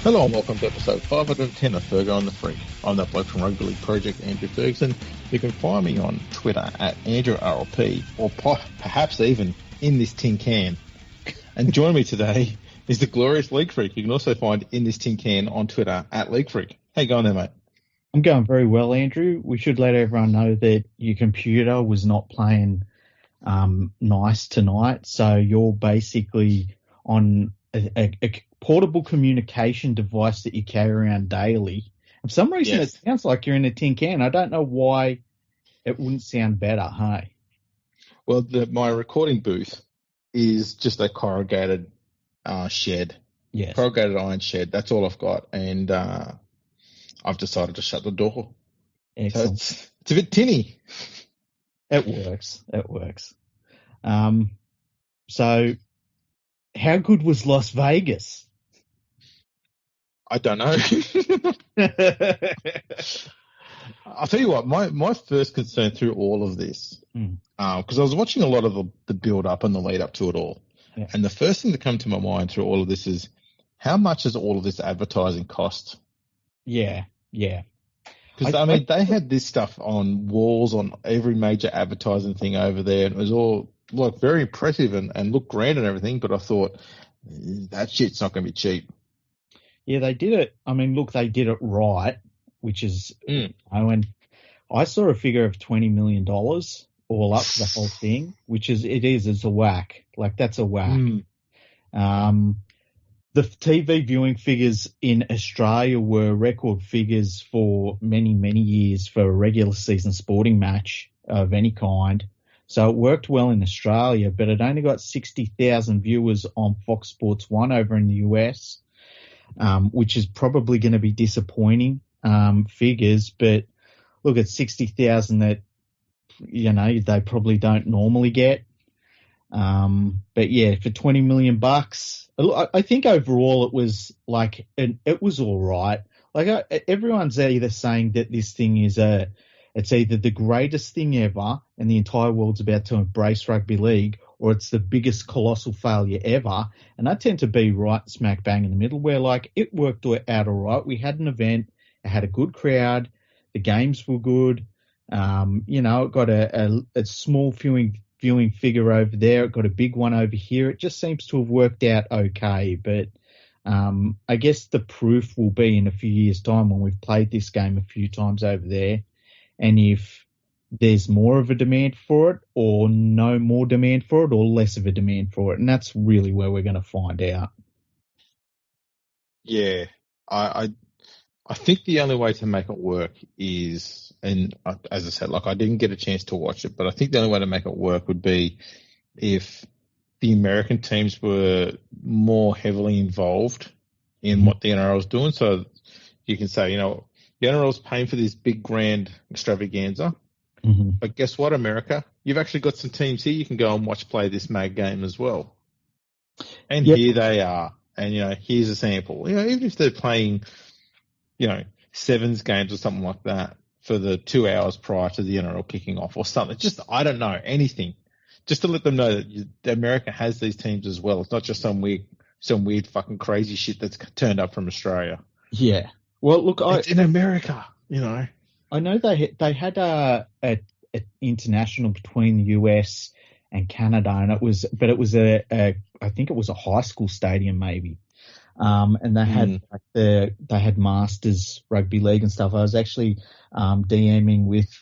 Hello and welcome to episode 510 of Fergo on the Freak. I'm that bloke from Rugby League Project, Andrew Ferguson. You can find me on Twitter at AndrewRLP, or perhaps even in this tin can. And join me today is the glorious LeagueFreak. You can also find in this tin can on Twitter at LeagueFreak. How you going there, mate? I'm going very well, Andrew. We should let everyone know that your computer was not playing nice tonight, so you're basically on a portable communication device that you carry around daily. For some reason, It sounds like you're in a tin can. I don't know why it wouldn't sound better, hey? Well, my recording booth is just a corrugated shed. Yes. Corrugated iron shed. That's all I've got. And I've decided to shut the door. Excellent. So it's a bit tinny. It works. So how good was Las Vegas? I don't know. I'll tell you what, my first concern through all of this, because I was watching a lot of the build up and the lead up to it all. Yeah. And the first thing that came to my mind through all of this is, how much does all of this advertising cost? Yeah. Because, I mean, they had this stuff on walls on every major advertising thing over there, and it was all very impressive and looked grand and everything, but I thought, that shit's not going to be cheap. Yeah, they did it. I mean, look, they did it right, which is, and I saw a figure of $20 million all up for the whole thing, which is, it's a whack. Like, that's a whack. The TV viewing figures in Australia were record figures for many, many years for a regular season sporting match of any kind. So it worked well in Australia, but it only got 60,000 viewers on Fox Sports 1 over in the US, which is probably going to be disappointing figures. But look, at 60,000 that, they probably don't normally get. But yeah, for $20 million, I think overall it was it was all right. Like, everyone's either saying that this thing is it's either the greatest thing ever and the entire world's about to embrace rugby league, or it's the biggest colossal failure ever. And I tend to be right smack bang in the middle, where it worked out all right. We had an event, it had a good crowd, the games were good. It got a small viewing figure over there. It got a big one over here. It just seems to have worked out okay. But I guess the proof will be in a few years' time when we've played this game a few times over there. And if there's more of a demand for it, or no more demand for it, or less of a demand for it. And that's really where we're going to find out. Yeah, I think the only way to make it work is, and as I said, I didn't get a chance to watch it, but I think the only way to make it work would be if the American teams were more heavily involved in what the NRL is doing. So you can say, the NRL is paying for this big grand extravaganza, but guess what, America? You've actually got some teams here you can go and watch play this mag game as well. And here they are. And, here's a sample. Even if they're playing, sevens games or something like that for the 2 hours prior to the NRL kicking off or something. Just, I don't know, anything. Just to let them know that America has these teams as well. It's not just some weird fucking crazy shit that's turned up from Australia. Yeah. Well, look, it's in America, I know they had a international between the US and Canada, and it was I think it was a high school stadium maybe. And they had they had Masters Rugby League and stuff. I was actually DMing with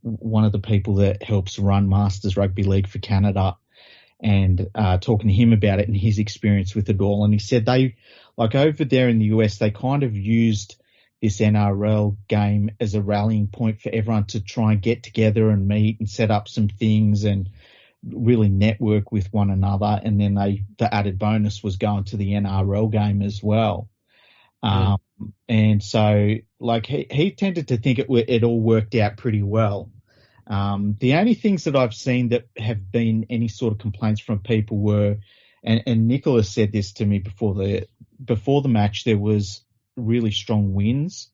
one of the people that helps run Masters Rugby League for Canada, and talking to him about it and his experience with it all. And he said they, over there in the US, they kind of used this NRL game as a rallying point for everyone to try and get together and meet and set up some things and really network with one another. And then the added bonus was going to the NRL game as well. And so he tended to think it all worked out pretty well. The only things that I've seen that have been any sort of complaints from people were, and Nicholas said this to me before the match, there was really strong winds,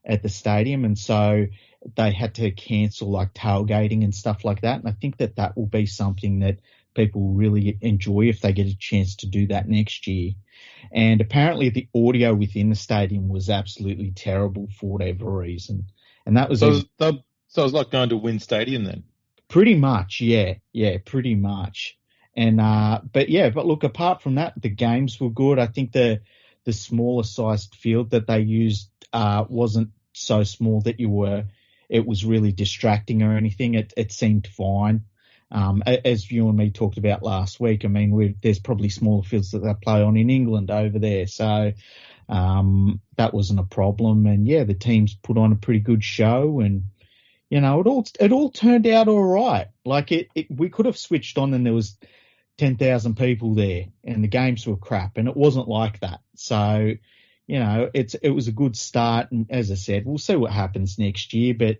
at the stadium, and so they had to cancel like tailgating and stuff like that. And I think that will be something that people will really enjoy if they get a chance to do that next year. And apparently the audio within the stadium was absolutely terrible for whatever reason. And that was so it was like going to Wynn Stadium then. Pretty much, yeah, pretty much. And but look, apart from that, the games were good. I think the smaller sized field that they used wasn't so small that it was really distracting or anything. It seemed fine. As you and me talked about last week, I mean, there's probably smaller fields that they play on in England over there, so that wasn't a problem. And yeah, the teams put on a pretty good show, and you know, it all turned out all right. Like we could have switched on and there was 10,000 people there, and the games were crap, and it wasn't like that. So, you know, it was a good start, and as I said, we'll see what happens next year. But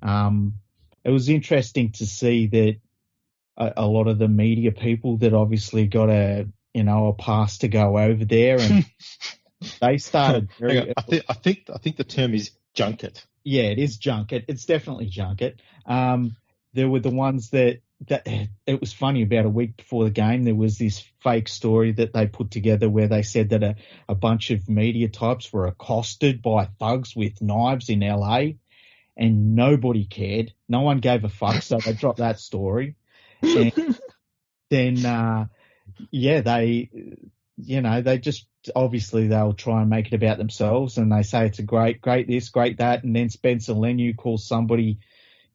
it was interesting to see that a lot of the media people that obviously got a pass to go over there, and they started. I think the term is junket. Yeah, it is junket. It's definitely junket. There were the ones that it was funny. About a week before the game, there was this fake story that they put together where they said that a bunch of media types were accosted by thugs with knives in LA, and nobody cared. No one gave a fuck, so they dropped that story. And then, they just obviously they'll try and make it about themselves, and they say it's a great this, great that, and then Spencer Leniu calls somebody,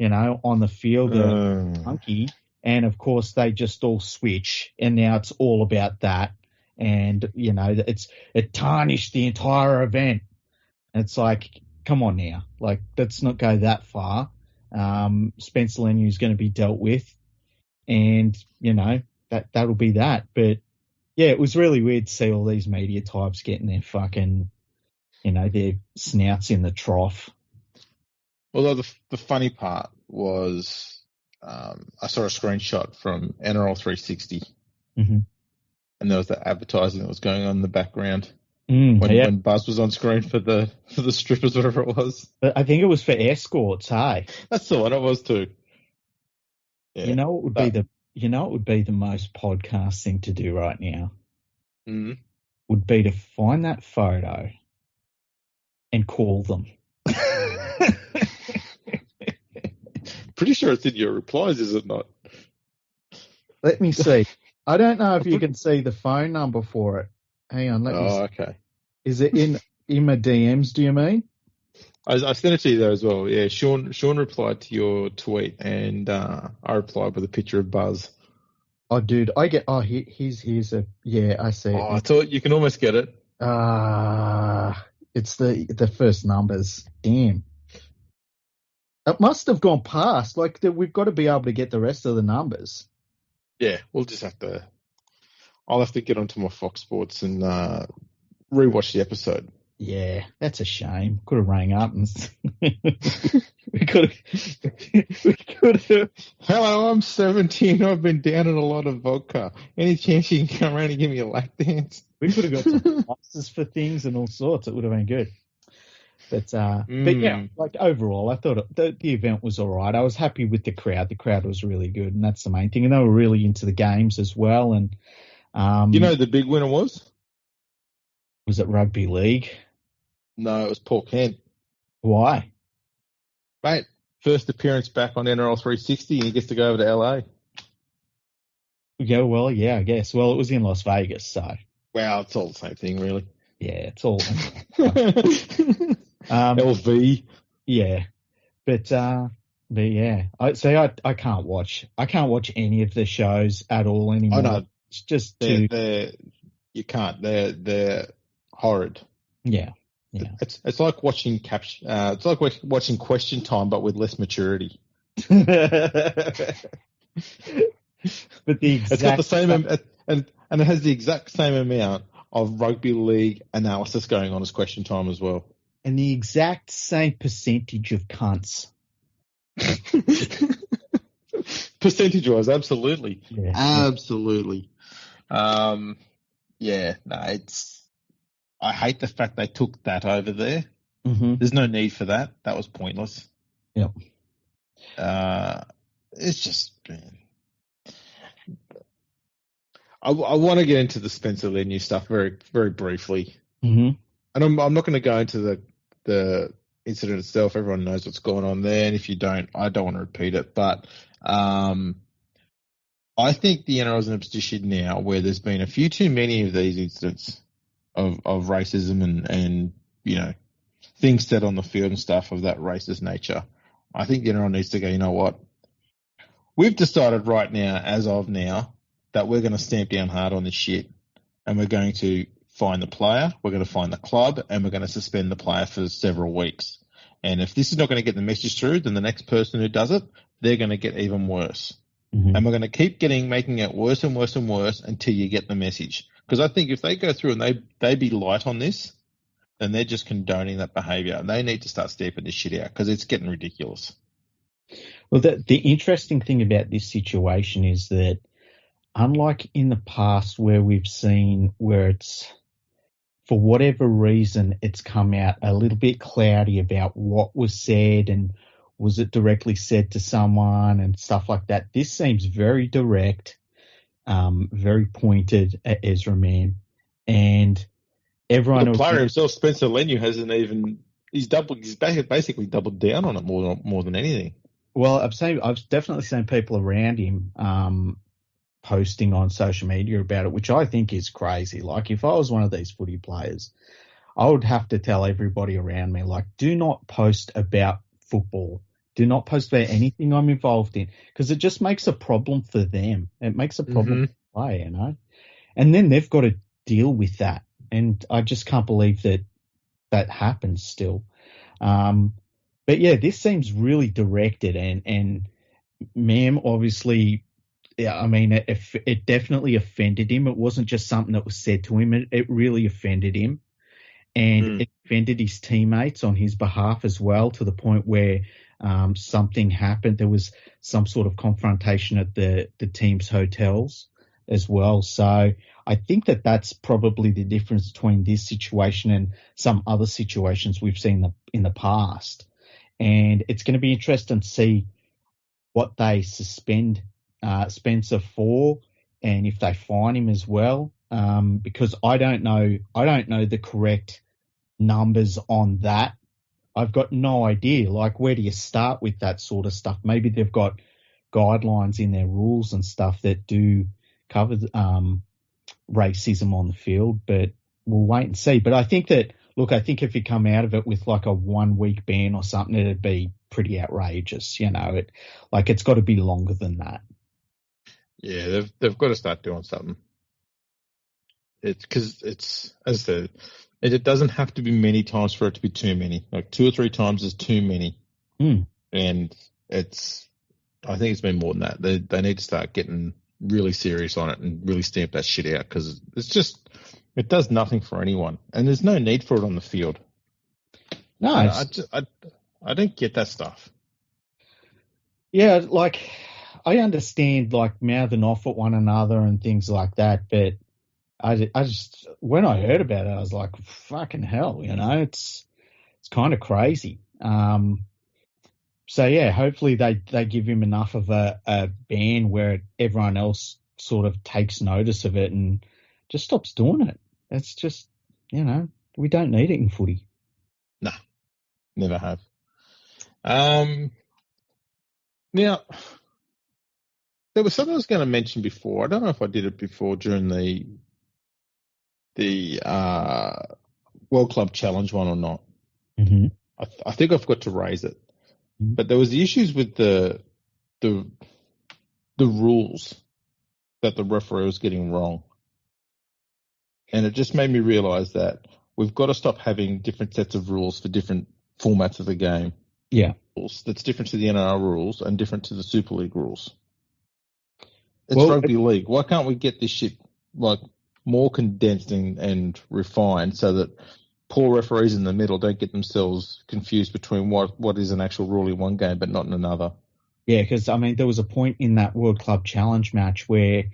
on the field a monkey, and of course they just all switch, and now it's all about that, and it tarnished the entire event. And it's like, come on now, like let's not go that far. Spencer Leniu is going to be dealt with, and that'll be that. But yeah, it was really weird to see all these media types getting their fucking, their snouts in the trough. Although the funny part was, I saw a screenshot from NRL 360, mm-hmm. and there was that advertising that was going on in the background when Buzz was on screen for the strippers, whatever it was. I think it was for escorts, hey? That's the one it was too. Yeah, it would be the most podcast thing to do right now. Mm. Would be to find that photo and call them. Pretty sure it's in your replies, is it not? Let me see. I don't know if you can see the phone number for it. Hang on. Okay. Is it in my DMs, do you mean? I sent it to you there as well. Yeah, Sean replied to your tweet, and I replied with a picture of Buzz. Oh, dude, here's a, yeah, I see it. Oh, I thought you can almost get it. It's the first numbers. Damn. It must have gone past. Like, we've got to be able to get the rest of the numbers. Yeah, we'll just have to. I'll have to get onto my Fox Sports and rewatch the episode. Yeah, that's a shame. Could have rang up and we could have. Hello, I'm 17. I've been down in a lot of vodka. Any chance you can come around and give me a lap dance? We could have got some prices for things and all sorts. It would have been good. But yeah, like overall, I thought the event was all right. I was happy with the crowd. The crowd was really good, and that's the main thing. And they were really into the games as well. And the big winner was it Rugby League? No, it was Paul Kent. Why? Mate, first appearance back on NRL 360, and he gets to go over to LA. Yeah, well, yeah, I guess. Well, it was in Las Vegas, so. Wow, it's all the same thing, really. Yeah, it's all. LV. Yeah, but yeah, I can't watch. I can't watch any of the shows at all anymore. Oh no, it's just you can't. They're horrid. Yeah. It's like watching it's like watching Question Time, but with less maturity. But it's got the same and it has the exact same amount of rugby league analysis going on as Question Time as well. And the exact same percentage of cunts. Percentage-wise, absolutely. Yeah. Absolutely. Yeah, no, I hate the fact they took that over there. Mm-hmm. There's no need for that. That was pointless. Yep. It's just, man. I want to get into the Spencer Leniu stuff very, very briefly. Mm-hmm. And I'm not going to go into the incident itself. Everyone knows what's going on there. And if you don't, I don't want to repeat it. But I think the NRL is in a position now where there's been a few too many of these incidents of racism and things said on the field and stuff of that racist nature. I think the NRL needs to go, you know what? We've decided right now, as of now, that we're going to stamp down hard on this shit, and we're going to find the player, we're going to find the club, and we're going to suspend the player for several weeks. And if this is not going to get the message through, then the next person who does it, they're going to get even worse. Mm-hmm. And we're going to keep making it worse and worse and worse until you get the message. Because I think if they go through and they be light on this, then they're just condoning that behaviour. And they need to start stamping this shit out because it's getting ridiculous. Well, the interesting thing about this situation is that unlike in the past where we've seen where it's, for whatever reason, it's come out a little bit cloudy about what was said and was it directly said to someone and stuff like that. This seems very direct, very pointed at Ezra Man. And everyone... The player himself, Spencer Leniu, hasn't even... He's basically doubled down on it more than anything. Well, I've definitely seen people around him posting on social media about it, which I think is crazy. Like, if I was one of these footy players, I would have to tell everybody around me, like, do not post about football. Do not post about anything I'm involved in, because it just makes a problem for them. It makes a problem for the player, you know? And then they've got to deal with that. And I just can't believe that happens still. But yeah, this seems really directed and Mam obviously, yeah, I mean, it definitely offended him. It wasn't just something that was said to him. It really offended him, and it offended his teammates on his behalf as well, to the point where something happened. There was some sort of confrontation at the team's hotels as well. So I think that's probably the difference between this situation and some other situations we've seen in the past. And it's going to be interesting to see what they suspend Spencer for, and if they fine him as well, because I don't know the correct numbers on that. I've got no idea. Like, where do you start with that sort of stuff? Maybe they've got guidelines in their rules and stuff that do cover racism on the field, but we'll wait and see. But I think if you come out of it with like a 1 week ban or something, it'd be pretty outrageous. You know, it's got to be longer than that. Yeah, they've got to start doing something. It's because it's, as I said, it doesn't have to be many times for it to be too many. Like 2 or 3 times is too many. And I think it's been more than that. They need to start getting really serious on it and really stamp that shit out, because it does nothing for anyone, and there's no need for it on the field. No, I don't get that stuff. Yeah, like, I understand, like, mouthing off at one another and things like that, but I just, when I heard about it, I was like, fucking hell, you know, it's kind of crazy. So yeah, hopefully they give him enough of a ban where everyone else sort of takes notice of it and just stops doing it. It's just, you know, we don't need it in footy. Nah, never have. Now, there was something I was going to mention before. I don't know if I did it before during the World Club Challenge one or not. Mm-hmm. I think I forgot to raise it. But there was the issues with the rules that the referee was getting wrong. And it just made me realise that we've got to stop having different sets of rules for different formats of the game. Yeah. That's different to the NRL rules and different to the Super League rules. It's rugby league. Why can't we get this shit like more condensed and refined so that poor referees in the middle don't get themselves confused between what is an actual rule in one game but not in another? Yeah, because, I mean, there was a point in that World Club Challenge match where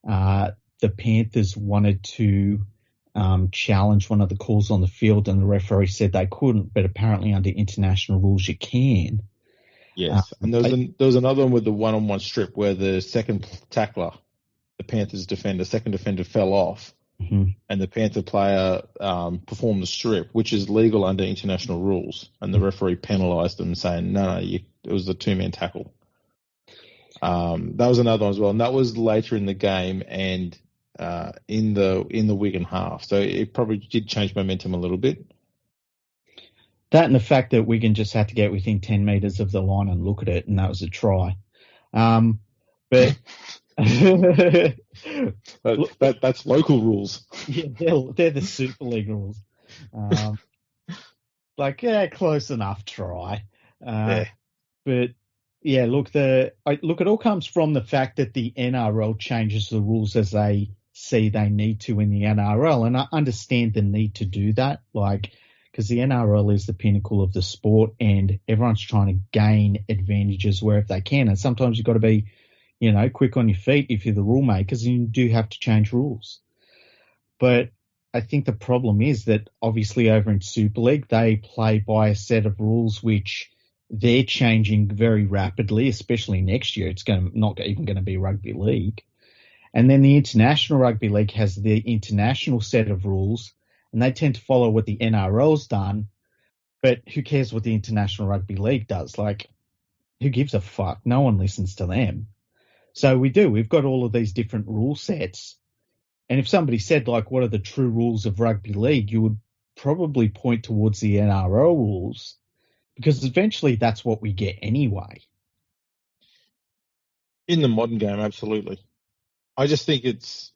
the Panthers wanted to challenged one of the calls on the field, and the referee said they couldn't, but apparently under international rules you can. Yes, and there was another one with the one-on-one strip where the second tackler, the Panthers second defender fell off, and the Panther player performed the strip, which is legal under international rules, and the referee penalised them, saying, no, it was a two-man tackle. That was another one as well, and that was later in the game and in the Wigan half, so it probably did change momentum a little bit. That and the fact that Wigan just had to get within 10 metres of the line and look at it, and that was a try. But that's local rules. Yeah, they're the Super League rules. Close enough try. But yeah, look, it all comes from the fact that the NRL changes the rules as they see they need to in the NRL, and I understand the need to do that, because the NRL is the pinnacle of the sport, and everyone's trying to gain advantages wherever they can, and sometimes you've got to be, quick on your feet if you're the rule makers, and you do have to change rules. But I think the problem is that obviously over in Super League, they play by a set of rules which they're changing very rapidly, especially next year. It's not even going to be rugby league. And then the International Rugby League has the international set of rules, and they tend to follow what the NRL's done. But who cares what the International Rugby League does? Who gives a fuck? No one listens to them. So we've got all of these different rule sets. And if somebody said, what are the true rules of rugby league, you would probably point towards the NRL rules, because eventually that's what we get anyway. In the modern game, absolutely. I just think it's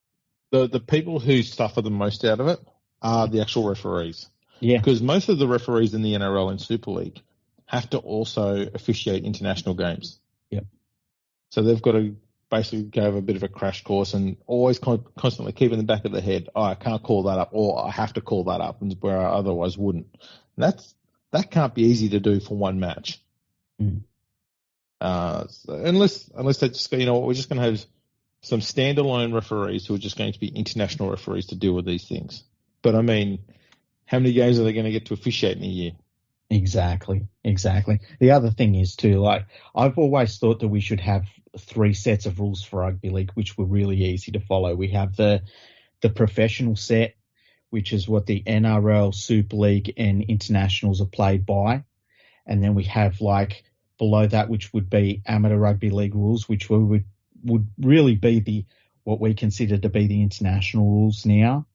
the people who suffer the most out of it are the actual referees. Yeah. Because most of the referees in the NRL and Super League have to also officiate international games. Yep. So they've got to basically go over a bit of a crash course and always constantly keep in the back of their head, I can't call that up, or I have to call that up, where I otherwise wouldn't. And that can't be easy to do for one match. Unless they just go, we're just going to have some standalone referees who are just going to be international referees to deal with these things. But I mean, how many games are they going to get to officiate in a year? Exactly. The other thing is too, I've always thought that we should have 3 sets of rules for rugby league, which were really easy to follow. We have the professional set, which is what the NRL, Super League, and internationals are played by, and then we have below that, which would be amateur rugby league rules, which would really be what we consider to be the international rules now.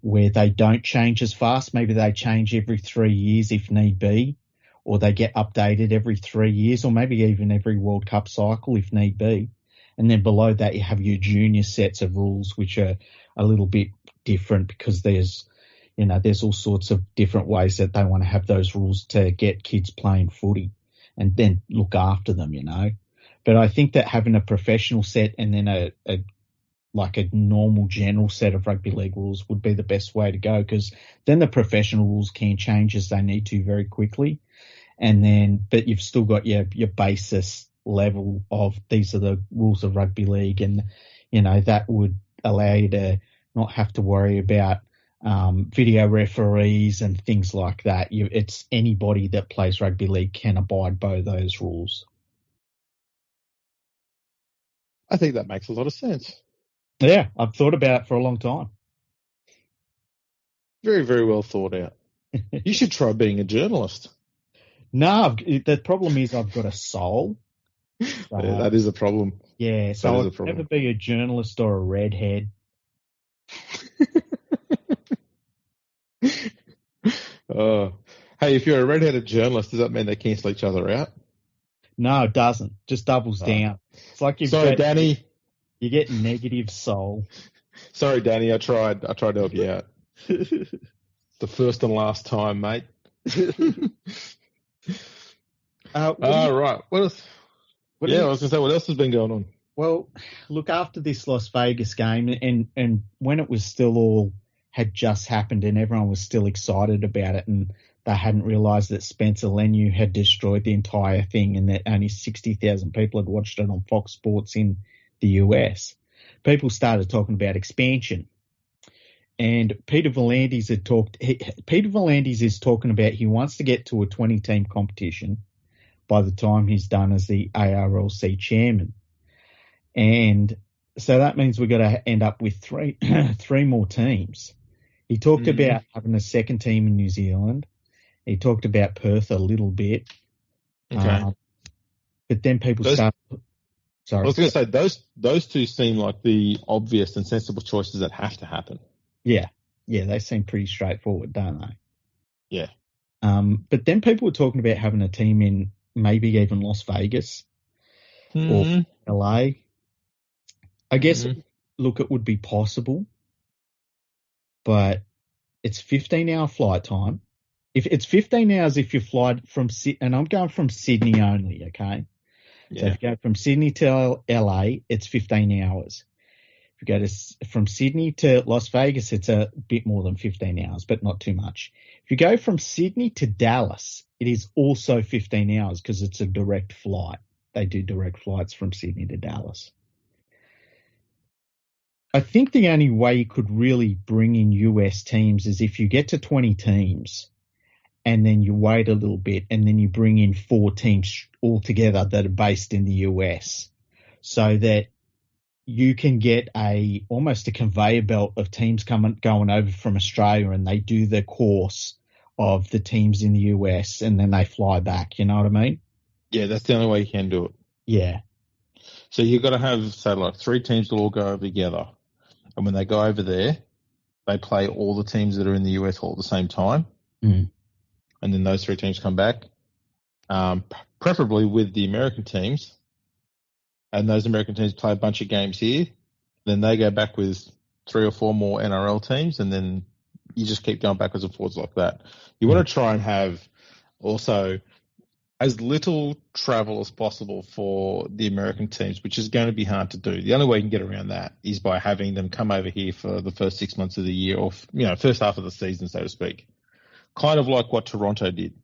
Where they don't change as fast. Maybe they change every 3 years if need be, or they get updated every 3 years, or maybe even every World Cup cycle if need be. And then below that, you have your junior sets of rules, which are a little bit different because there's all sorts of different ways that they want to have those rules to get kids playing footy and then look after them, But I think that having a professional set and then a normal general set of rugby league rules would be the best way to go, because then the professional rules can change as they need to very quickly. But you've still got your basis level of these are the rules of rugby league, and, that would allow you to not have to worry about video referees and things like that. It's anybody that plays rugby league can abide by those rules. I think that makes a lot of sense. Yeah, I've thought about it for a long time. Very, very well thought out. You should try being a journalist. No, the problem is I've got a soul. So, yeah, that is a problem. Yeah, so I'll never be a journalist or a redhead. Hey, if you're a redheaded journalist, does that mean they cancel each other out? No, it doesn't. Just doubles down. It's like Danny. You get negative soul. Sorry, Danny. I tried to help you out. The first and last time, mate. Right. What else? I was going to say, what else has been going on? Well, look, after this Las Vegas game, and when it was still all had just happened and everyone was still excited about it, and they hadn't realised that Spencer Leniu had destroyed the entire thing and that only 60,000 people had watched it on Fox Sports in the US, people started talking about expansion. And Peter V'landys Peter V'landys is talking about he wants to get to a 20-team competition by the time he's done as the ARLC chairman. And so that means we've got to end up with three more teams. He talked about having a second team in New Zealand. He talked about Perth a little bit. Okay. But then people start... Sorry. I was going to say, those two seem like the obvious and sensible choices that have to happen. Yeah. Yeah, they seem pretty straightforward, don't they? Yeah. But then people were talking about having a team in maybe even Las Vegas or LA. I guess, look, it would be possible, but it's 15-hour flight time. If it's 15 hours if you fly from Sydney, and I'm going from Sydney only, okay? Yeah. So if you go from Sydney to LA, it's 15 hours. If you go from Sydney to Las Vegas, it's a bit more than 15 hours, but not too much. If you go from Sydney to Dallas, it is also 15 hours because it's a direct flight. They do direct flights from Sydney to Dallas. I think the only way you could really bring in US teams is if you get to 20 teams and then you wait a little bit and then you bring in 4 teams altogether that are based in the US so that you can get almost a conveyor belt of teams going over from Australia and they do the course of the teams in the US and then they fly back. You know what I mean? Yeah, that's the only way you can do it. Yeah. So you've got to have, say, like 3 teams will all go over together. And when they go over there, they play all the teams that are in the US all at the same time. Mm. And then those 3 teams come back, preferably with the American teams. And those American teams play a bunch of games here. Then they go back with 3 or 4 more NRL teams. And then you just keep going backwards and forwards like that. You want to try and have also as little travel as possible for the American teams, which is going to be hard to do. The only way you can get around that is by having them come over here for the first 6 months of the year or, first half of the season, so to speak. Kind of like what Toronto did.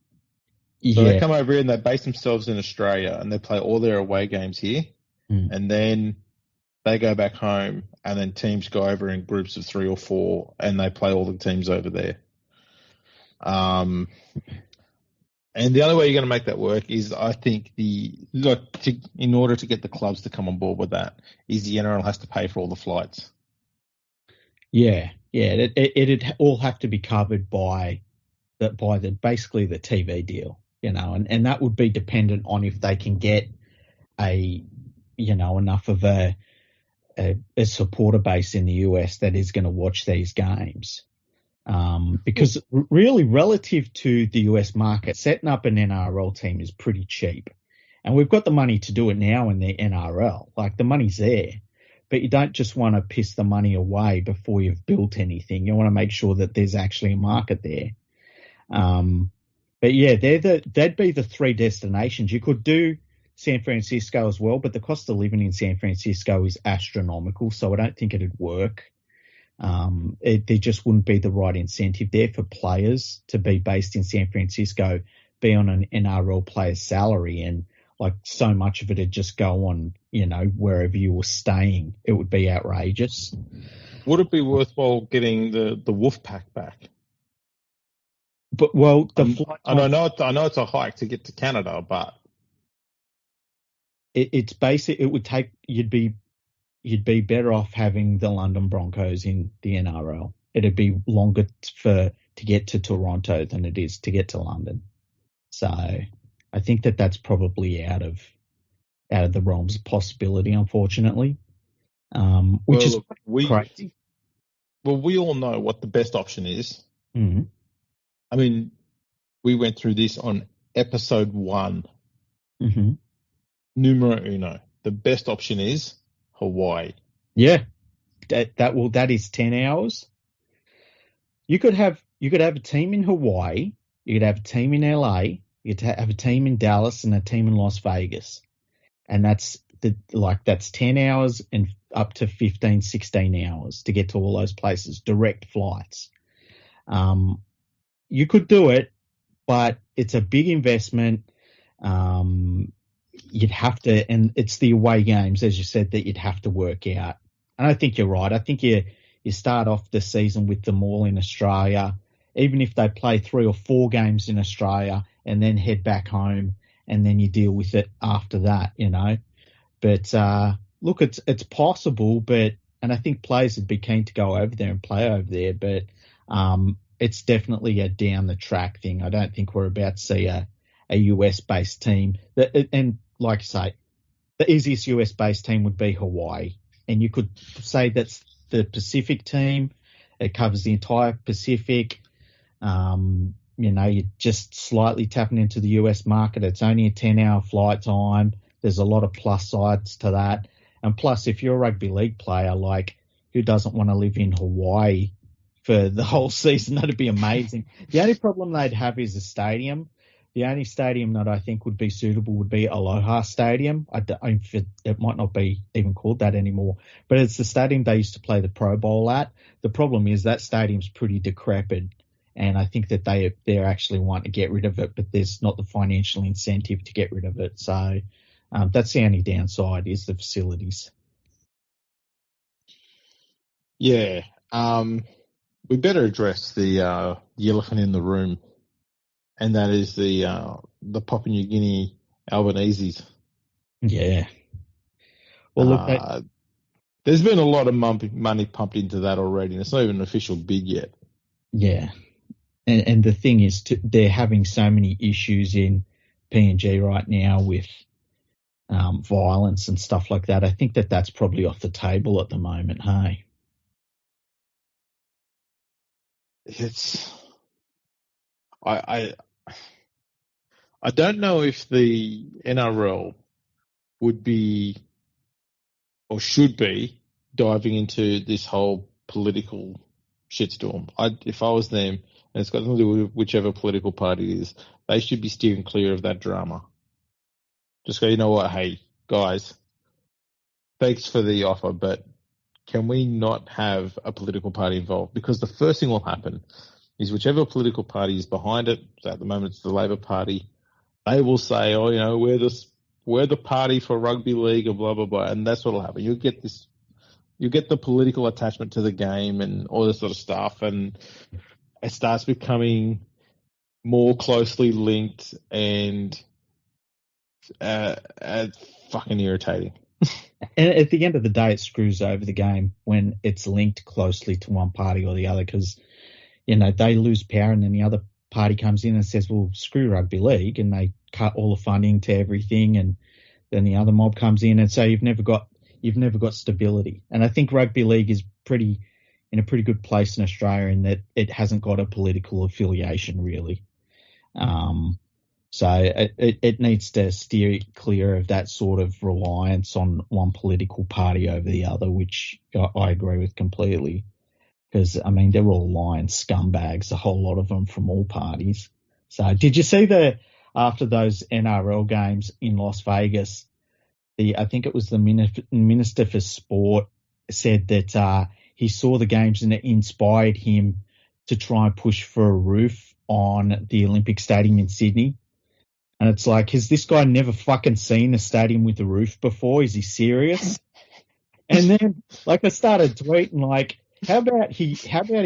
So they come over here and they base themselves in Australia and they play all their away games here. And then they go back home and then teams go over in groups of 3 or 4 and they play all the teams over there. And the only way you're going to make that work is, I think, in order to get the clubs to come on board with that, is the NRL has to pay for all the flights. Yeah. It'd all have to be covered by basically the TV deal, and that would be dependent on if they can get enough of a supporter base in the US that is going to watch these games. Because really, relative to the US market, setting up an NRL team is pretty cheap. And we've got the money to do it now in the NRL. Like, the money's there. But you don't just want to piss the money away before you've built anything. You want to make sure that there's actually a market there. But yeah, they'd be the 3 destinations. You could do San Francisco as well, but the cost of living in San Francisco is astronomical, so I don't think it'd work. There just wouldn't be the right incentive there for players to be based in San Francisco, be on an NRL player's salary, and like so much of it would just go on, wherever you were staying. It would be outrageous. Would it be worthwhile getting the Wolfpack back? But flight time, I know it's a hike to get to Canada, but it's basic. It would take you'd be better off having the London Broncos in the NRL. It'd be longer to get to Toronto than it is to get to London. So I think that's probably out of the realms of possibility, unfortunately. Which is crazy. Well, we all know what the best option is. Mm-hmm. I mean, we went through this on episode 1. Mm-hmm. Numero uno. The best option is Hawaii. Yeah, that is 10 hours. You could have a team in Hawaii. You could have a team in LA. You could have a team in Dallas and a team in Las Vegas, and that's 10 hours and up to 15, 16 hours to get to all those places. Direct flights. You could do it, but it's a big investment. You'd have to, and it's the away games, as you said, that you'd have to work out. And I think you're right. I think you You start off the season with them all in Australia, even if they play 3 or 4 games in Australia and then head back home, and then you deal with it after that, you know. But look, it's possible, and I think players would be keen to go over there and play over there, but it's definitely a down the track thing. I don't think we're about to see a US based team. And like I say, the easiest US based team would be Hawaii, and you could say that's the Pacific team. It covers the entire Pacific. You know, you're just slightly tapping into the US market. It's only a 10-hour flight time. There's a lot of plus sides to that. And plus, if you're a rugby league player, like, who doesn't want to live in Hawaii for the whole season? That'd be amazing. The only problem they'd have is the stadium. The only stadium that I think would be suitable would be Aloha Stadium. It might not be even called that anymore, but it's the stadium they used to play the Pro Bowl at. The problem is that stadium's pretty decrepit, and I think that they're actually wanting to get rid of it, but there's not the financial incentive to get rid of it. So that's the only downside, is the facilities. Yeah. We better address the elephant in the room, and that is the Papua New Guinea Albanese's. Yeah. Well, look, there's been a lot of money pumped into that already, and it's not even an official bid yet. Yeah. And the thing is, they're having so many issues in PNG right now with violence and stuff like that. I think that that's probably off the table at the moment, hey? I don't know if the NRL would be or should be diving into this whole political shitstorm. If I was them, and it's got nothing to do with whichever political party it is, they should be steering clear of that drama. Just go, you know what, hey, guys, thanks for the offer, but can we not have a political party involved? Because the first thing will happen is whichever political party is behind it, so at the moment it's the Labor Party, they will say, oh, you know, we're the party for rugby league and blah, blah, blah, and that's what will happen. You'll get the political attachment to the game and all this sort of stuff, and it starts becoming more closely linked and fucking irritating. And at the end of the day, it screws over the game when it's linked closely to one party or the other, because, you know, they lose power and then the other party comes in and says, well, screw rugby league, and they cut all the funding to everything, and then the other mob comes in and say you've never got stability. And I think rugby league is in a pretty good place in Australia in that it hasn't got a political affiliation really. So it needs to steer clear of that sort of reliance on one political party over the other, which I agree with completely. Because, I mean, they're all lying scumbags, a whole lot of them from all parties. So did you see after those NRL games in Las Vegas, I think it was the Minister for Sport said that he saw the games and it inspired him to try and push for a roof on the Olympic Stadium in Sydney. And it's like, has this guy never fucking seen a stadium with a roof before? Is he serious? And then, like, I started tweeting, like, how about he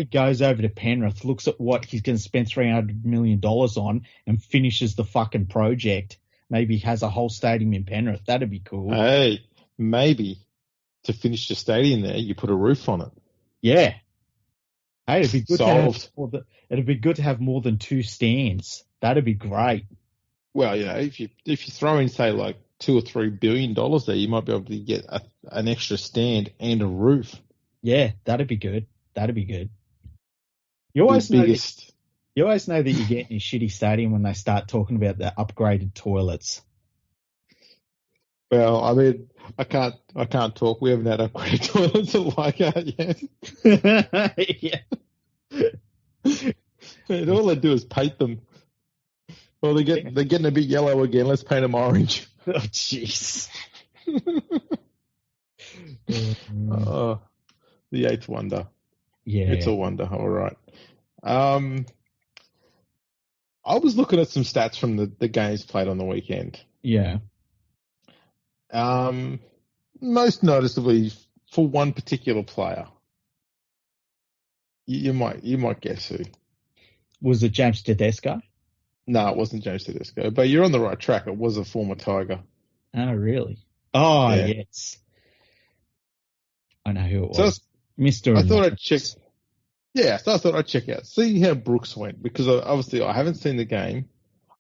goes over to Penrith, looks at what he's going to spend $300 million on, and finishes the fucking project. Maybe has a whole stadium in Penrith. That'd be cool. Hey, maybe to finish the stadium there, you put a roof on it. Yeah. Hey, it'd be good. Solved. It'd be good to have more than 2 stands. That'd be great. Well, you know, if you throw in, say, like $2 or $3 billion there, you might be able to get an extra stand and a roof. Yeah, that'd be good. That'd be good. You always know that you're getting a shitty stadium when they start talking about the upgraded toilets. Well, I mean, I can't talk. We haven't had upgraded toilets at Leichhardt yet. Yeah. And all they do is paint them. Well, they're getting a bit yellow again. Let's paint them orange. Oh, jeez. The eighth wonder. Yeah. It's a wonder. All right. I was looking at some stats from the games played on the weekend. Yeah. Most noticeably for one particular player. You might guess who. Was it James Tedesco? No, it wasn't James Tedesco, but you're on the right track. It was a former Tiger. Oh, really? Oh, Yeah. yes. I know who it So was. Mr. I thought Anonymous. I'd check. Yeah, so I thought I'd check out, see how Brooks went, because obviously I haven't seen the game.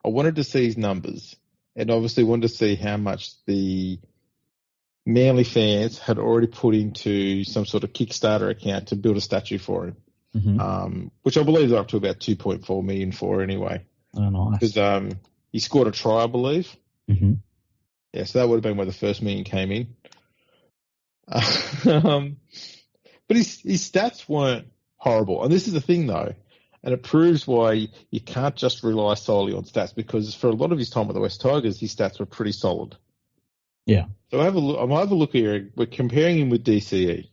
I wanted to see his numbers, and obviously wanted to see how much the Manly fans had already put into some sort of Kickstarter account to build a statue for him, which I believe they're up to about 2.4 million for anyway. Oh, nice. Because he scored a try, I believe. Mm-hmm. Yeah, so that would have been where the first million came in. But his stats weren't horrible. And this is the thing, though, and it proves why you can't just rely solely on stats, because for a lot of his time with the West Tigers, his stats were pretty solid. Yeah. So I'll have a look here. We're comparing him with DCE.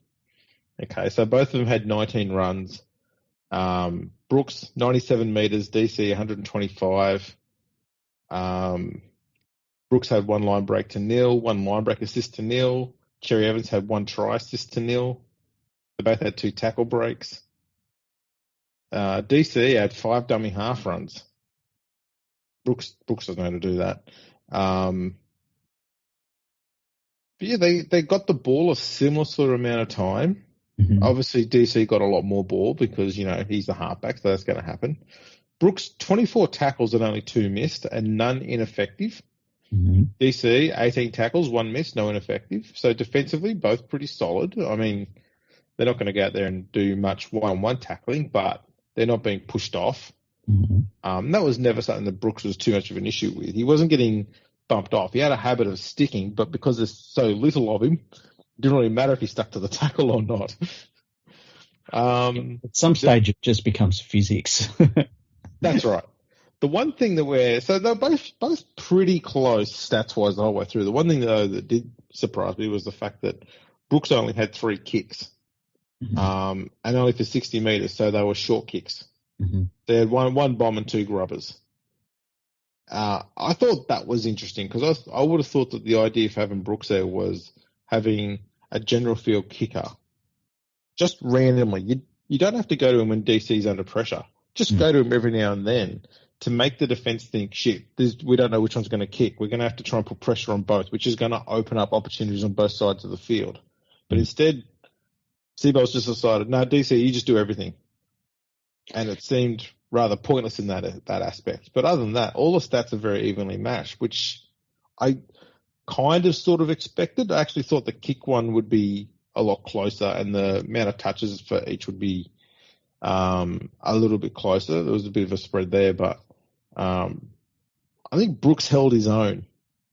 Okay, so both of them had 19 runs. Brooks, 97 metres, DC, 125. Brooks had one line break to nil, one line break assist to nil. Cherry Evans had one try assist to nil. They both had two tackle breaks. DC had 5 dummy half runs. Brooks doesn't know how to do that. But yeah, they got the ball a similar sort of amount of time. Mm-hmm. Obviously, DC got a lot more ball because, he's the halfback, so that's going to happen. Brooks, 24 tackles and only 2 missed and none ineffective. Mm-hmm. DC, 18 tackles, 1 missed, no ineffective. So defensively, both pretty solid. I mean, they're not going to go out there and do much one-on-one tackling, but they're not being pushed off. Mm-hmm. That was never something that Brooks was too much of an issue with. He wasn't getting bumped off. He had a habit of sticking, but because there's so little of him, it didn't really matter if he stuck to the tackle or not. At some stage, it just becomes physics. That's right. The one thing so they're both pretty close stats-wise the whole way through. The one thing, though, that did surprise me was the fact that Brooks only had 3 kicks, and only for 60 metres, so they were short kicks. Mm-hmm. They had one bomb and 2 grubbers. I thought that was interesting because I would have thought that the idea of having Brooks there was having a general field kicker just randomly. You don't have to go to him when DC's under pressure. Just go to him every now and then to make the defence think, shit, we don't know which one's going to kick. We're going to have to try and put pressure on both, which is going to open up opportunities on both sides of the field. But instead, Seabold's just decided, no, DC, you just do everything. And it seemed rather pointless in that aspect. But other than that, all the stats are very evenly matched, which I kind of sort of expected. I actually thought the kick one would be a lot closer and the amount of touches for each would be a little bit closer. There was a bit of a spread there, but I think Brooks held his own.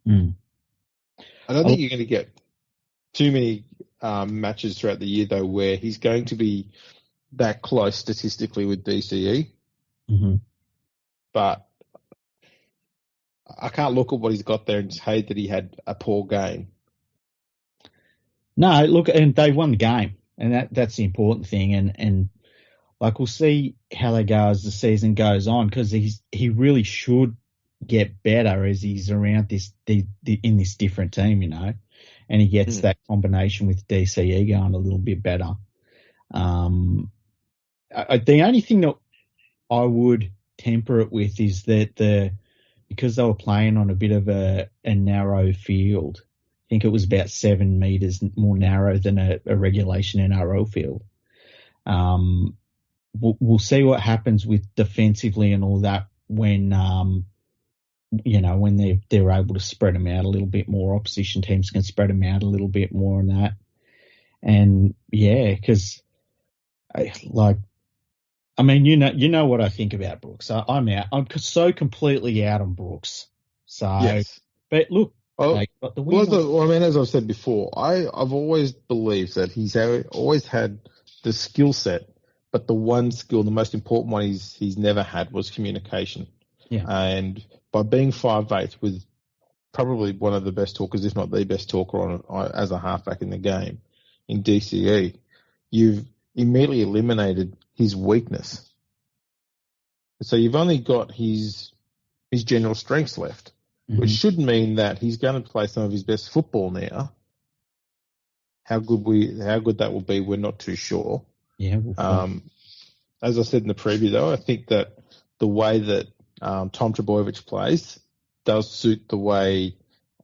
I don't think you're going to get too many matches throughout the year, though, where he's going to be that close statistically with DCE. Mm-hmm. But I can't look at what he's got there and just hate that he had a poor game. No, look, and they won the game, and that's the important thing. And like, we'll see how they go as the season goes on, because he really should get better as he's around in this different team, and he gets that combination with DCE going a little bit better. The only thing that I would temper it with is that because they were playing on a bit of a narrow field, I think it was about 7 metres more narrow than a regulation NRL field. We'll see what happens with defensively and all that when when they're able to spread them out a little bit more. Opposition teams can spread them out a little bit more on that. And yeah, because you know what I think about Brooks. I'm out. I'm so completely out on Brooks. So, yes. But look, they got the win. as I've said before, I've always believed that he's always had the skill set, but the one skill, the most important one he's never had was communication. Yeah. And by being 5'8" with probably one of the best talkers, if not the best talker as a halfback in the game, in DCE, you've immediately eliminated his weakness. So you've only got his general strengths left, which should mean that he's going to play some of his best football now. How good that will be, we're not too sure. Yeah. as I said in the preview, though, I think that the way that Tom Trbojevic plays does suit the way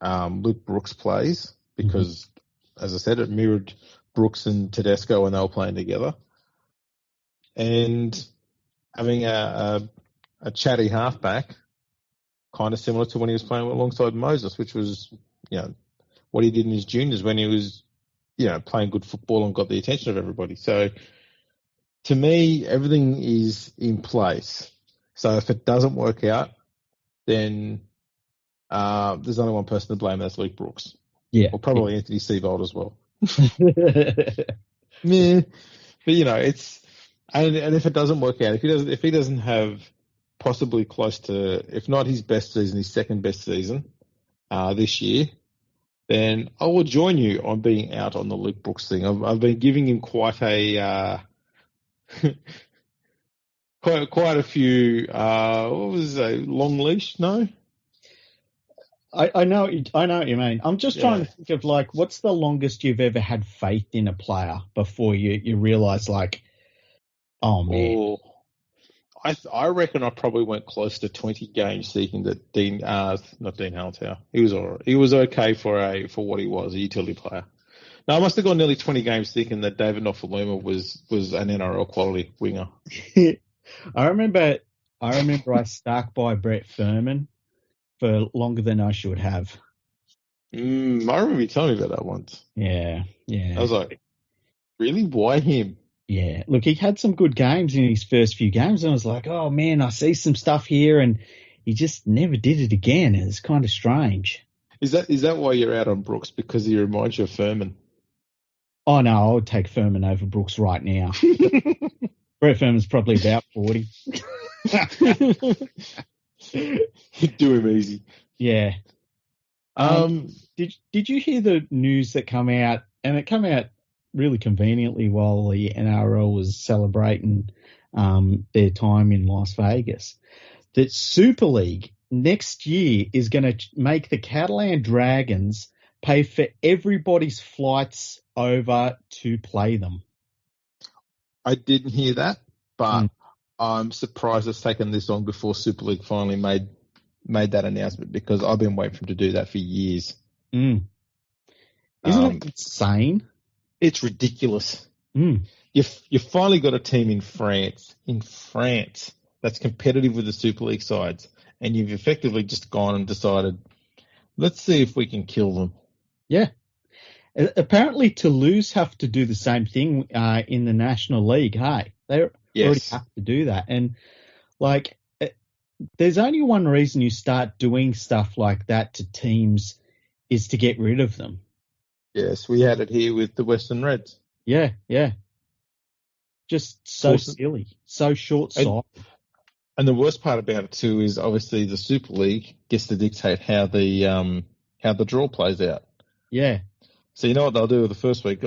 Luke Brooks plays because, as I said, it mirrored Brooks and Tedesco when they were playing together. And having a chatty halfback, kind of similar to when he was playing alongside Moses, which was, what he did in his juniors when he was, playing good football and got the attention of everybody. So, to me, everything is in place. So if it doesn't work out, then there's only one person to blame, and that's Luke Brooks. Yeah. Or probably Anthony Seibold as well. Yeah. But, it's... And if it doesn't work out, if he doesn't have possibly close to, if not his best season, his second best season this year, then I will join you on being out on the Luke Brooks thing. I've been giving him quite a quite a few. What was a long leash? No. I know what you mean. I'm just trying to think of what's the longest you've ever had faith in a player before you realise oh man. Oh, I reckon I probably went close to 20 games thinking that not Dean Haltow. He was all right. He was okay for what he was, a utility player. No, I must have gone nearly 20 games thinking that David Nofaluma was an NRL quality winger. I remember I stuck by Brett Furman for longer than I should have. I remember you telling me about that once. Yeah. I was like, really? Why him? Yeah. Look, he had some good games in his first few games, and I was like, oh, man, I see some stuff here, and he just never did it again. It's kind of strange. Is that why you're out on Brooks? Because he reminds you of Furman? Oh, no, I would take Furman over Brooks right now. Brett Furman's probably about 40. Do him easy. Yeah. Did you hear the news that come out? And it came out really conveniently while the NRL was celebrating their time in Las Vegas. That Super League next year is going to make the Catalans Dragons pay for everybody's flights over to play them. I didn't hear that, but I'm surprised it's taken this long before Super League finally made that announcement because I've been waiting for them to do that for years. Isn't it insane? It's ridiculous. You've finally got a team in France that's competitive with the Super League sides, and you've effectively just gone and decided, let's see if we can kill them. Yeah. Apparently Toulouse have to do the same thing in the National League, hey? They already have to do that. And, there's only one reason you start doing stuff like that to teams is to get rid of them. Yes, we had it here with the Western Reds. Yeah. Just so silly, so short-sighted. And the worst part about it too is obviously the Super League gets to dictate how the draw plays out. Yeah. So you know what they'll do with the first week?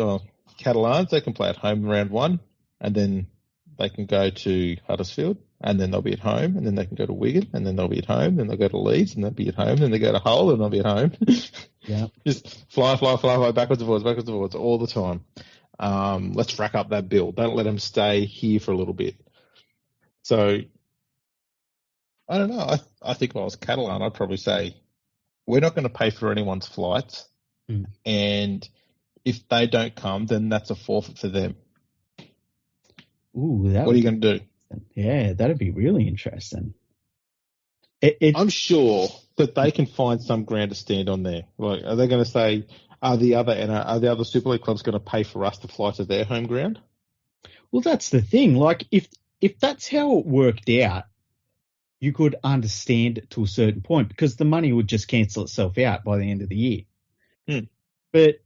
Catalans, they can play at home round one, and then they can go to Huddersfield, and then they'll be at home, and then they can go to Wigan, and then they'll be at home, then they'll go to Leeds, and they'll be at home, then they go to Hull, and they'll be at home. Yeah. Just fly, backwards and forwards all the time. Let's rack up that bill. Don't let them stay here for a little bit. So, I don't know. I think if I was Catalan, I'd probably say, we're not going to pay for anyone's flights, and if they don't come, then that's a forfeit for them. Ooh, what are you going to do? Yeah, that'd be really interesting. I'm sure that they can find some ground to stand on there. Like, are they going to say, are the other Super League clubs going to pay for us to fly to their home ground? Well, that's the thing. Like, if that's how it worked out, you could understand it to a certain point because the money would just cancel itself out by the end of the year. But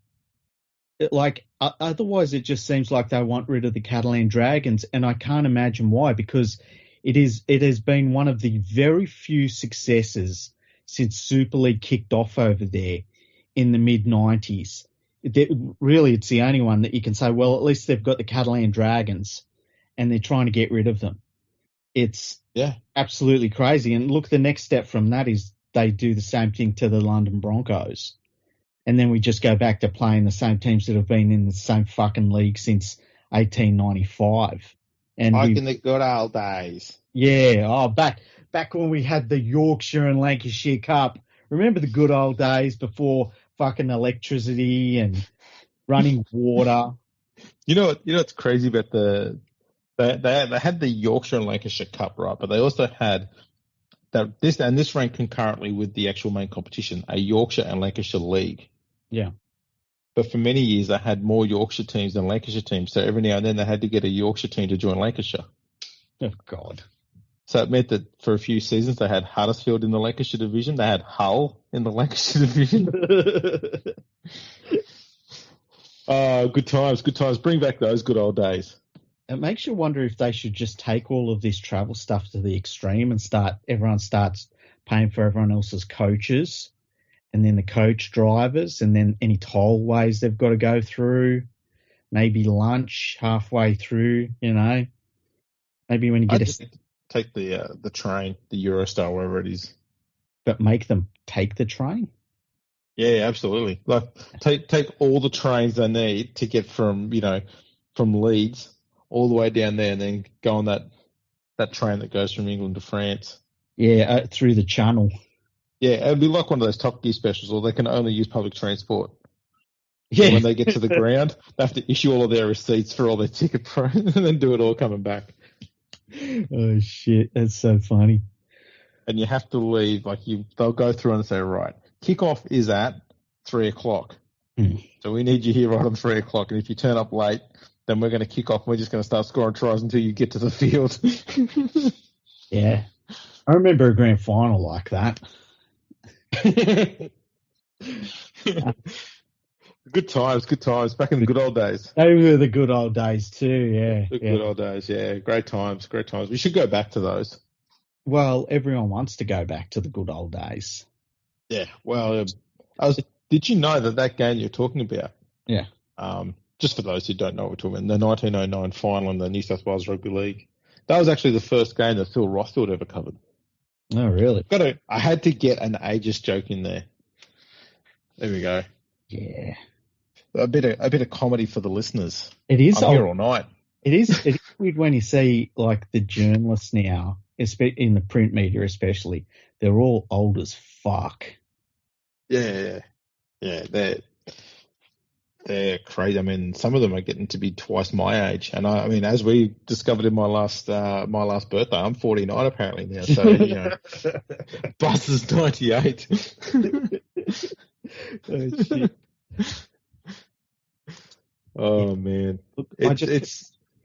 otherwise, it just seems like they want rid of the Catalans Dragons, and I can't imagine why, because it has been one of the very few successes since Super League kicked off over there in the mid-90s. Really, it's the only one that you can say, well, at least they've got the Catalans Dragons, and they're trying to get rid of them. It's absolutely crazy. And look, the next step from that is they do the same thing to the London Broncos. And then we just go back to playing the same teams that have been in the same fucking league since 1895. And Like in the good old days. back when we had the Yorkshire and Lancashire Cup. Remember the good old days before fucking electricity and running water? You know what's crazy about they had the Yorkshire and Lancashire Cup, right? But they also had this ran concurrently with the actual main competition, a Yorkshire and Lancashire League. Yeah. But for many years, they had more Yorkshire teams than Lancashire teams. So every now and then, they had to get a Yorkshire team to join Lancashire. Oh, God. So it meant that for a few seasons, they had Huddersfield in the Lancashire division. They had Hull in the Lancashire division. Good times, good times. Bring back those good old days. It makes you wonder if they should just take all of this travel stuff to the extreme and everyone starts paying for everyone else's coaches, and then the coach drivers, and then any tollways they've got to go through, maybe lunch halfway through, maybe when you get take the train, the Eurostar, wherever it is. But make them take the train? Yeah, absolutely. Like take all the trains they need to get from Leeds all the way down there, and then go on that train that goes from England to France. Yeah, through the channel. Yeah, it'd be like one of those Top Gear specials, or they can only use public transport. Yeah. So when they get to the ground, they have to issue all of their receipts for all their ticket price and then do it all coming back. Oh, shit. That's so funny. And you have to leave, they'll go through and say, right, kickoff is at 3:00. So we need you here right on 3:00. And if you turn up late, then we're going to kick off. We're just going to start scoring tries until you get to the field. Yeah. I remember a grand final like that. Good times. Back in the good old days. They were the good old days too, yeah. Good old days, yeah. Great times. We should go back to those. Well, everyone wants to go back to the good old days. Yeah, well, did you know that game you're talking about? Yeah. Just for those who don't know what we're talking about, the 1909 final in the New South Wales Rugby League, that was actually the first game that Phil Rothfield ever covered. Oh, really? I had to get an ageist joke in there. There we go. Yeah. A bit of comedy for the listeners. It is. I'm here all night. It is weird when you see the journalists now, in the print media especially, they're all old as fuck. Yeah. They're crazy. I mean, some of them are getting to be twice my age, and I mean, as we discovered in my last birthday, I'm 49 apparently now. So Bus is 98. Oh, shit. Oh man,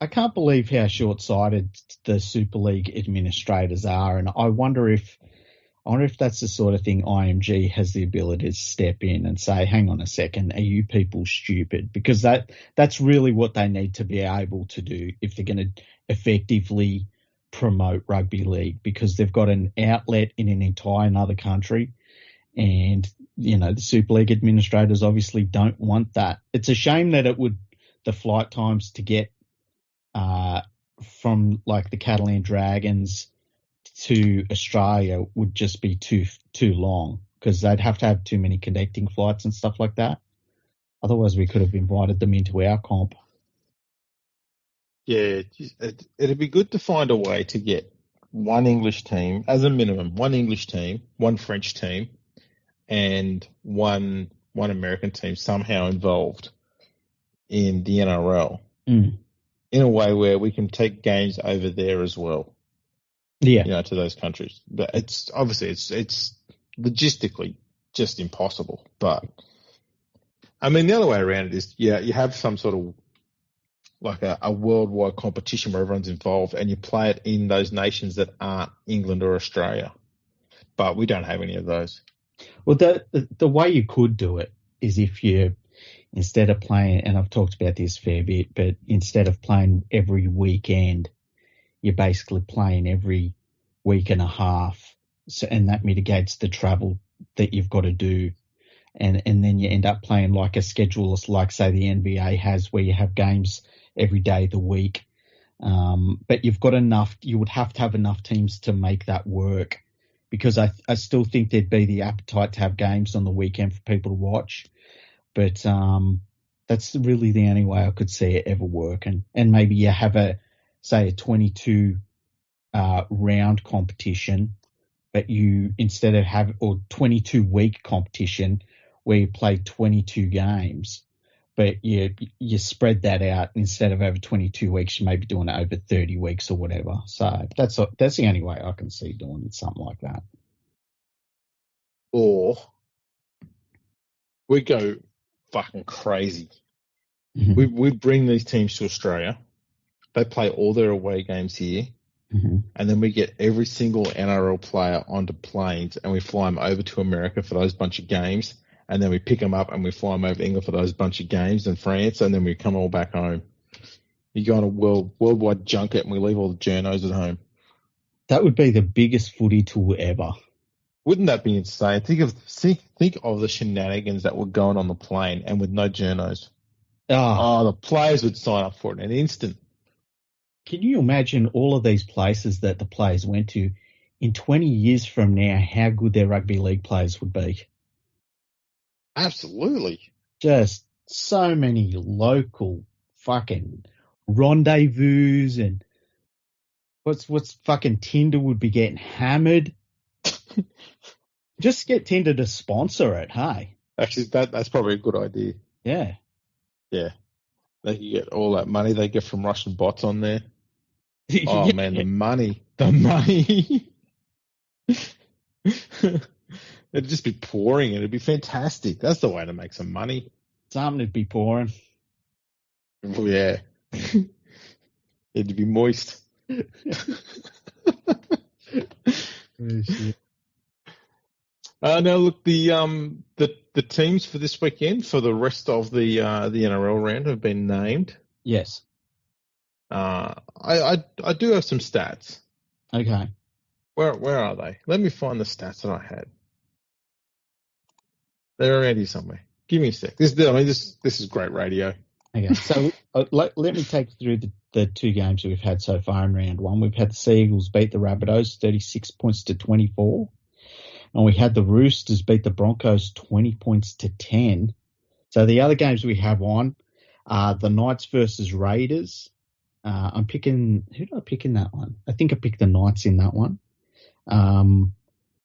I can't believe how short-sighted the Super League administrators are, and I wonder if that's the sort of thing IMG has the ability to step in and say, hang on a second, are you people stupid? Because that's really what they need to be able to do if they're going to effectively promote rugby league, because they've got an outlet in an entire another country, and the Super League administrators obviously don't want that. It's a shame that the flight times to get from the Catalans Dragons to Australia would just be too long, because they'd have to have too many connecting flights and stuff like that. Otherwise, we could have invited them into our comp. Yeah, it'd be good to find a way to get one English team, as a minimum, one English team, one French team, and one American team somehow involved in the NRL in a way where we can take games over there as well. Yeah, to those countries. But it's obviously it's logistically just impossible. But I mean, the other way around it is, you have some sort of a worldwide competition where everyone's involved, and you play it in those nations that aren't England or Australia. But we don't have any of those. Well, the way you could do it is if you, instead of playing, and I've talked about this a fair bit, but instead of playing every weekend, you're basically playing every week and a half, and that mitigates the travel that you've got to do, and then you end up playing like a schedule, like say the NBA has, where you have games every day of the week. But you've got enough. You would have to have enough teams to make that work, because I still think there'd be the appetite to have games on the weekend for people to watch. But that's really the only way I could see it ever work, and maybe you have say, a 22 round competition, but you instead of have or 22 week competition where you play 22 games, but you spread that out instead of over 22 weeks, you may be doing it over 30 weeks or whatever. So that's the only way I can see doing it, something like that. Or we go fucking crazy. Mm-hmm. We bring these teams to Australia. They play all their away games here. Mm-hmm. And then we get every single NRL player onto planes and we fly them over to America for those bunch of games. And then we pick them up and we fly them over to England for those bunch of games and France. And then we come all back home. You go on a worldwide junket and we leave all the journos at home. That would be the biggest footy tour ever. Wouldn't that be insane? Think of the shenanigans that were going on the plane and with no journos. Oh, the players would sign up for it in an instant. Can you imagine all of these places that the players went to in 20 years from now, how good their rugby league players would be? Absolutely. Just so many local fucking rendezvous and what's fucking Tinder would be getting hammered. Just get Tinder to sponsor it, hey? Actually, that's probably a good idea. Yeah. Yeah. They can get all that money they get from Russian bots on there. Oh, yeah. Man, the money. It'd just be pouring. It'd be fantastic. That's the way to make some money. Something would be pouring. Oh, yeah. It'd be moist. Oh, shit. Now, look, the teams for this weekend for the rest of the NRL round have been named. Yes. I do have some stats. Okay. Where are they? Let me find the stats that I had. They're around here somewhere. Give me a sec. This is great radio. Okay. So let me take you through the two games that we've had so far in round one. We've had the Sea Eagles beat the Rabbitohs 36 points to 24. And we had the Roosters beat the Broncos 20 points to 10. So the other games we have on are the Knights versus Raiders. Who did I pick in that one? I think I picked the Knights in that one.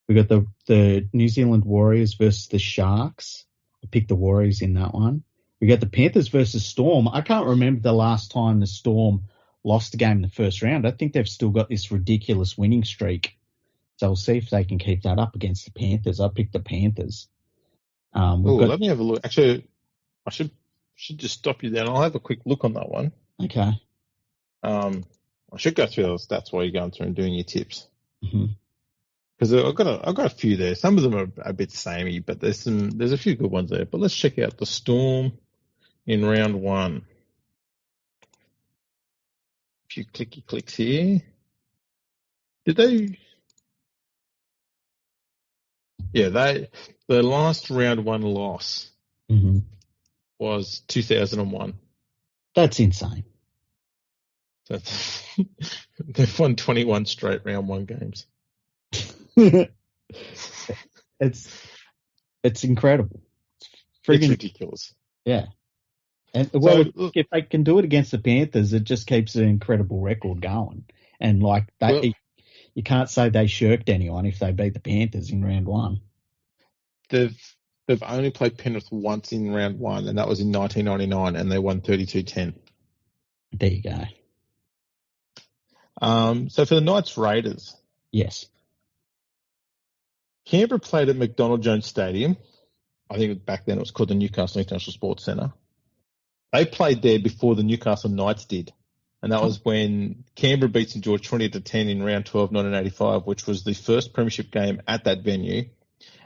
We got the New Zealand Warriors versus the Sharks. I picked the Warriors in that one. We got the Panthers versus Storm. I can't remember the last time the Storm lost a game in the first round. I think they've still got this ridiculous winning streak. So we'll see if they can keep that up against the Panthers. I picked the Panthers. Let me have a look. Actually, I should just stop you there. I'll have a quick look on that one. Okay. I should go through those stats while you're going through and doing your tips. Mm-hmm. Because I've got a few there. Some of them are a bit samey, but there's a few good ones there. But let's check out the Storm in round one. A few clicky clicks here. Did they? Yeah, the last round one loss was 2001. That's insane. So they've won 21 straight round one games. It's incredible. It's ridiculous. Yeah. And if they can do it against the Panthers, it just keeps an incredible record going. And you can't say they shirked anyone if they beat the Panthers in round one. They've only played Penrith once in round one, and that was in 1999, and they won 32-10. There you go. So for the Knights Raiders. Yes. Canberra played at McDonald Jones Stadium. I think back then it was called the Newcastle International Sports Centre. They played there before the Newcastle Knights did. And that was when Canberra beat St George 20-10 in round 12, 1985, which was the first premiership game at that venue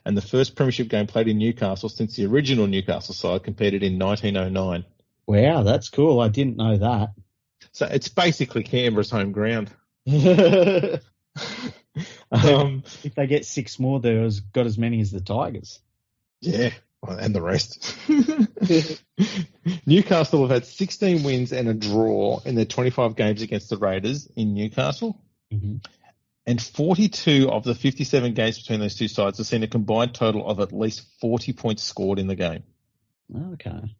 and the first premiership game played in Newcastle since the original Newcastle side competed in 1909. Wow, that's cool. I didn't know that. So it's basically Canberra's home ground. If they get 6 more, they've got as many as the Tigers. Yeah, and the rest. Newcastle have had 16 wins and a draw in their 25 games against the Raiders in Newcastle. Mm-hmm. And 42 of the 57 games between those two sides have seen a combined total of at least 40 points scored in the game. Okay.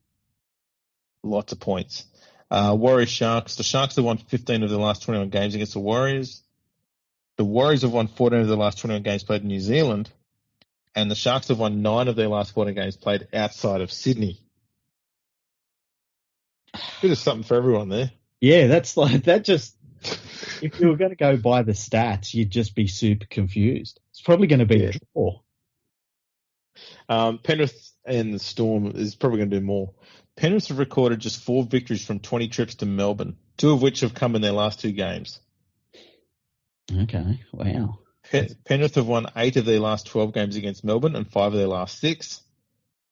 Lots of points. Warriors Sharks. The Sharks have won 15 of their last 21 games against the Warriors. The Warriors have won 14 of their last 21 games played in New Zealand. And the Sharks have won 9 of their last 14 games played outside of Sydney. Bit of something for everyone there. Yeah, that's like that. Just if you were going to go by the stats, you'd just be super confused. It's probably going to be a draw. Penrith and the Storm is probably going to do more. Penrith have recorded just 4 victories from 20 trips to Melbourne, 2 of which have come in their last 2 games. Okay, wow. Penrith have won 8 of their last 12 games against Melbourne and 5 of their last 6.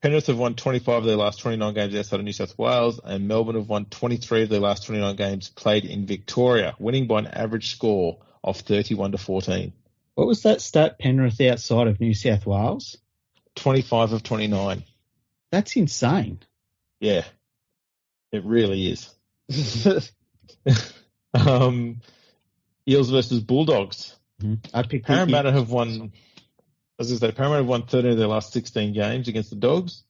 Penrith have won 25 of their last 29 games outside of New South Wales, and Melbourne have won 23 of their last 29 games played in Victoria, winning by an average score of 31-14. What was that stat, Penrith outside of New South Wales? 25 of 29. That's insane. Yeah, it really is. Eels versus Bulldogs. I picked Parramatta have won. As I say, Parramatta have won 13 of their last 16 games against the Dogs.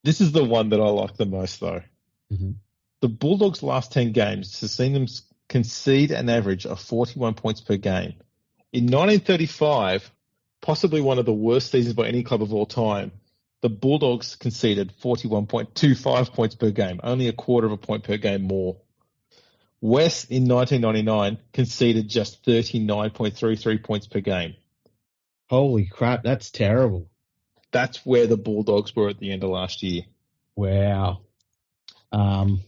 This is the one that I like the most, though. Mm-hmm. The Bulldogs' last 10 games has seen them concede an average of 41 points per game. In 1935, possibly one of the worst seasons by any club of all time, the Bulldogs conceded 41.25 points per game, only a quarter of a point per game more. West in 1999 conceded just 39.33 points per game. Holy crap, that's terrible. That's where the Bulldogs were at the end of last year. Wow. And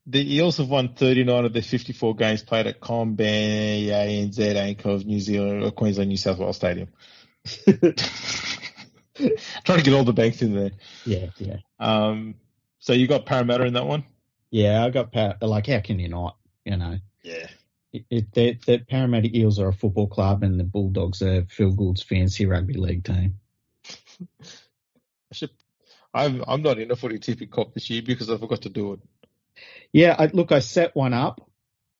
the Eels have won 39 of their 54 games played at CommBank, ANZ, Anchor, New Zealand, Queensland, New South Wales Stadium. Trying to get all the banks in there. Yeah. So you got Parramatta in that one? Yeah, I got like, how can you not? You know. Yeah. The Parramatta Eels are a football club, and the Bulldogs are Phil Gould's fancy rugby league team. I'm not in a footy tipping comp this year because I forgot to do it. Yeah, I set one up.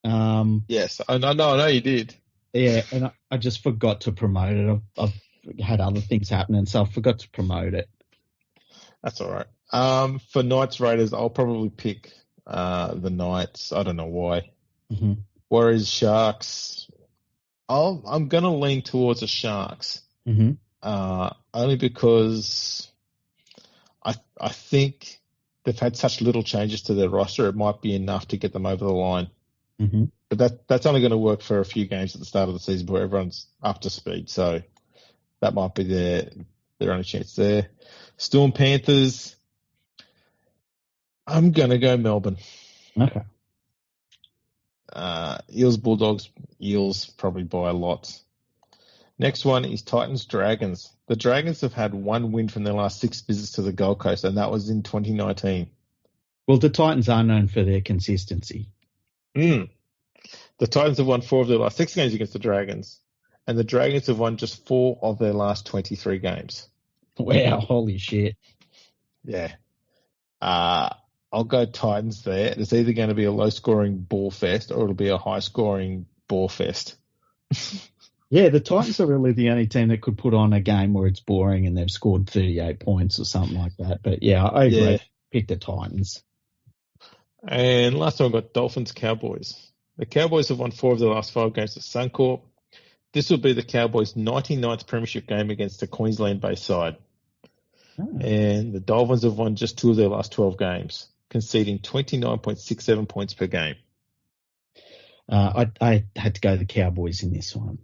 Yes, I know you did. Yeah, and I just forgot to promote it. I've had other things happening, so I forgot to promote it. That's all right. For Knights Raiders, I'll probably pick the Knights. I don't know why. Mm-hmm. Warriors Sharks. I'm going to lean towards the Sharks. Mm-hmm. Only because I think they've had such little changes to their roster, it might be enough to get them over the line. Mm-hmm. But that's only going to work for a few games at the start of the season where everyone's up to speed. So that might be their only chance there. Storm Panthers. I'm going to go Melbourne. Okay. Eels Bulldogs. Eels probably by a lot. Next one is Titans Dragons. The Dragons have had 1 win from their last 6 visits to the Gold Coast, and that was in 2019. Well, the Titans are known for their consistency. The Titans have won 4 of their last 6 games against the Dragons, and the Dragons have won just 4 of their last 23 games. Wow, holy shit. Yeah. I'll go Titans there. It's either going to be a low-scoring ball fest or it'll be a high-scoring ball fest. Yeah, the Titans are really the only team that could put on a game where it's boring and they've scored 38 points or something like that. But yeah, I agree. Yeah. Pick the Titans. And last time I got Dolphins Cowboys. The Cowboys have won 4 of their last 5 games at Suncorp. This will be the Cowboys' 99th premiership game against the Queensland-based side. Oh. And the Dolphins have won just 2 of their last 12 games, conceding 29.67 points per game. I had to go the Cowboys in this one.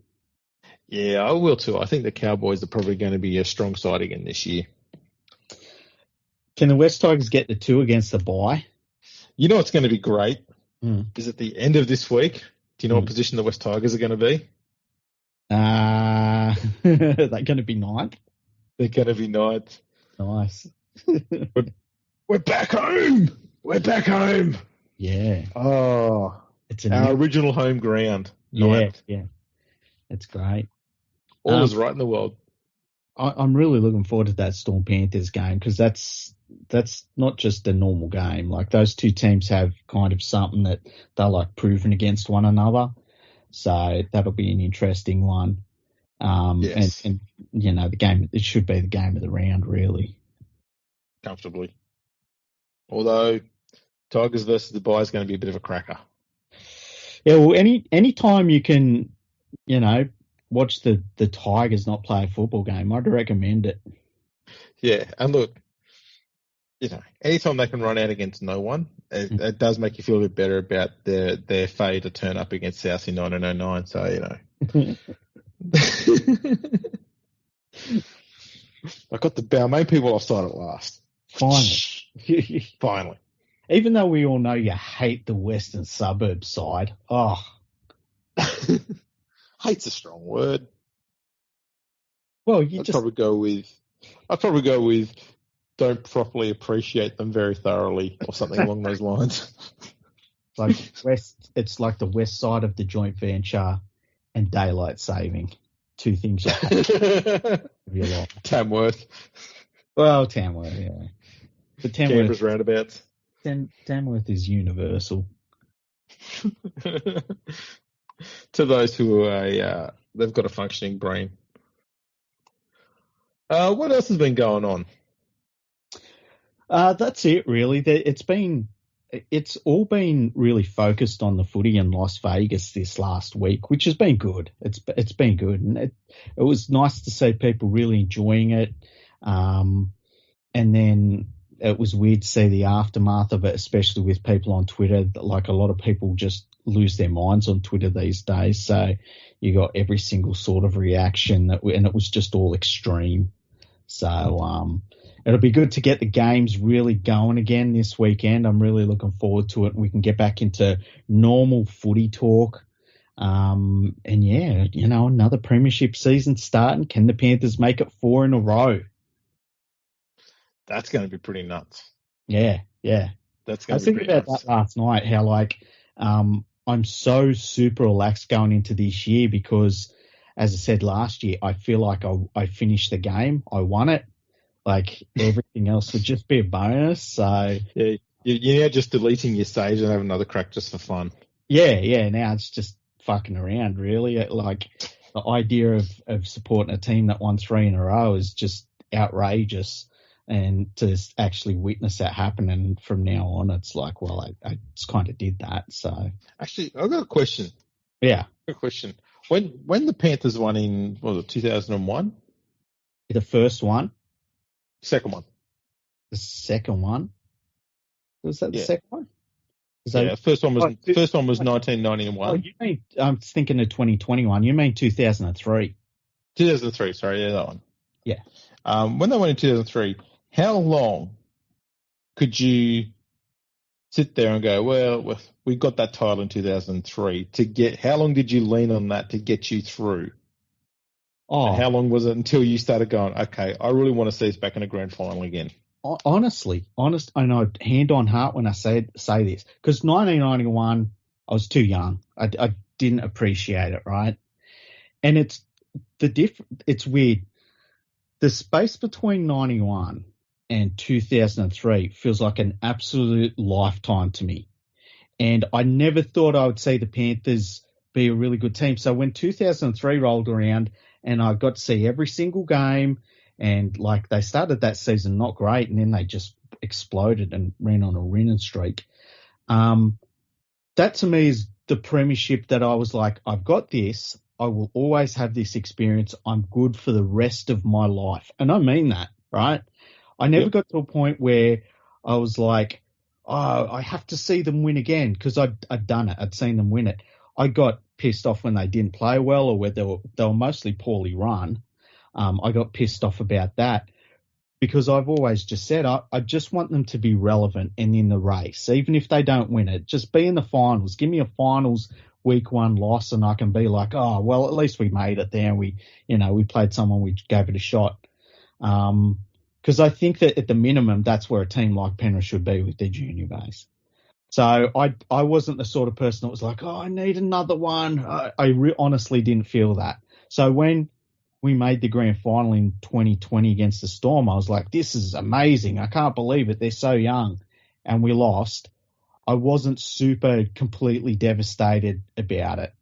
Yeah, I will too. I think the Cowboys are probably going to be a strong side again this year. Can the West Tigers get the 2 against the bye? You know what's going to be great is at the end of this week. Do you know what position the West Tigers are going to be? Are they going to be 9th? They're going to be 9th. Nice. We're back home. We're back home. Yeah. Oh, it's our original home ground. Yeah, yeah. That's great. All is right in the world. I'm really looking forward to that Storm Panthers game because that's not just a normal game. Like those 2 teams have kind of something that they're like proven against one another. So that'll be an interesting one. Yes. And the game, it should be the game of the round, really. Comfortably. Although Tigers versus the Buy is going to be a bit of a cracker. Yeah, well, any time you can, watch the Tigers not play a football game, I'd recommend it. Yeah, and look, anytime they can run out against no one, it does make you feel a bit better about their fate to turn up against South in 1909. So, I got the Balmain people offside at last. Finally. Even though we all know you hate the Western Suburbs side. Oh. Hate's a strong word. Well, I'd probably go with don't properly appreciate them very thoroughly or something along those lines. It's like the west side of the joint venture and daylight saving. Two things you hate. Tamworth. Well, Tamworth, yeah. But Canberra's roundabouts. Tamworth is universal. To those who are, they've got a functioning brain. What else has been going on? That's it, really. It's all been really focused on the footy in Las Vegas this last week, which has been good. It's been good, and it was nice to see people really enjoying it. And then it was weird to see the aftermath of it, especially with people on Twitter. Like, a lot of people just lose their minds on Twitter these days. So you got every single sort of reaction, and it was just all extreme. So it'll be good to get the games really going again this weekend. I'm really looking forward to it. We can get back into normal footy talk. And yeah, another premiership season starting. Can the Panthers make it 4 in a row? That's going to be pretty nuts. Yeah. That's I was thinking about that last night, how I'm so super relaxed going into this year because, as I said last year, I feel like I finished the game. I won it. Like, everything else would just be a bonus. So yeah, you're now just deleting your saves and have another crack just for fun. Yeah. Now it's just fucking around, really. Like, the idea of supporting a team that won 3 in a row is just outrageous. And to actually witness that happen, and from now on, it's like, well, I just kind of did that. So actually, I've got a question. Yeah, a question. When the Panthers won in 2001, the first one, second one, the second one, was that the second one? Yeah, first one was 1991. Oh, you mean I'm thinking of 2021? You mean 2003? 2003. Sorry, yeah, that one. Yeah. When they went in 2003. How long could you sit there and go, well, we got that title in 2003 how long did you lean on that to get you through? Oh, and how long was it until you started going, okay, I really want to see us back in a grand final again? Honestly, I know, hand on heart when I say this, because 1991, I was too young. I didn't appreciate it, right? And it's weird. The space between 91 and 2003 feels like an absolute lifetime to me. And I never thought I would see the Panthers be a really good team. So when 2003 rolled around and I got to see every single game, and like, they started that season not great, and then they just exploded and ran on a winning streak. That to me is the premiership that I was like, I've got this. I will always have this experience. I'm good for the rest of my life. And I mean that, right? I never got to a point where I was like, oh, I have to see them win again, because I'd done it. I'd seen them win it. I got pissed off when they didn't play well, or where they were mostly poorly run. I got pissed off about that, because I've always just said I just want them to be relevant and in the race. Even if they don't win it, just be in the finals. Give me a finals week 1 loss, and I can be like, oh, well, at least we made it there. We played someone, we gave it a shot. Because I think that at the minimum, that's where a team like Penrith should be with their junior base. So I wasn't the sort of person that was like, oh, I need another one. I honestly didn't feel that. So when we made the grand final in 2020 against the Storm, I was like, this is amazing. I can't believe it. They're so young. And we lost. I wasn't super completely devastated about it.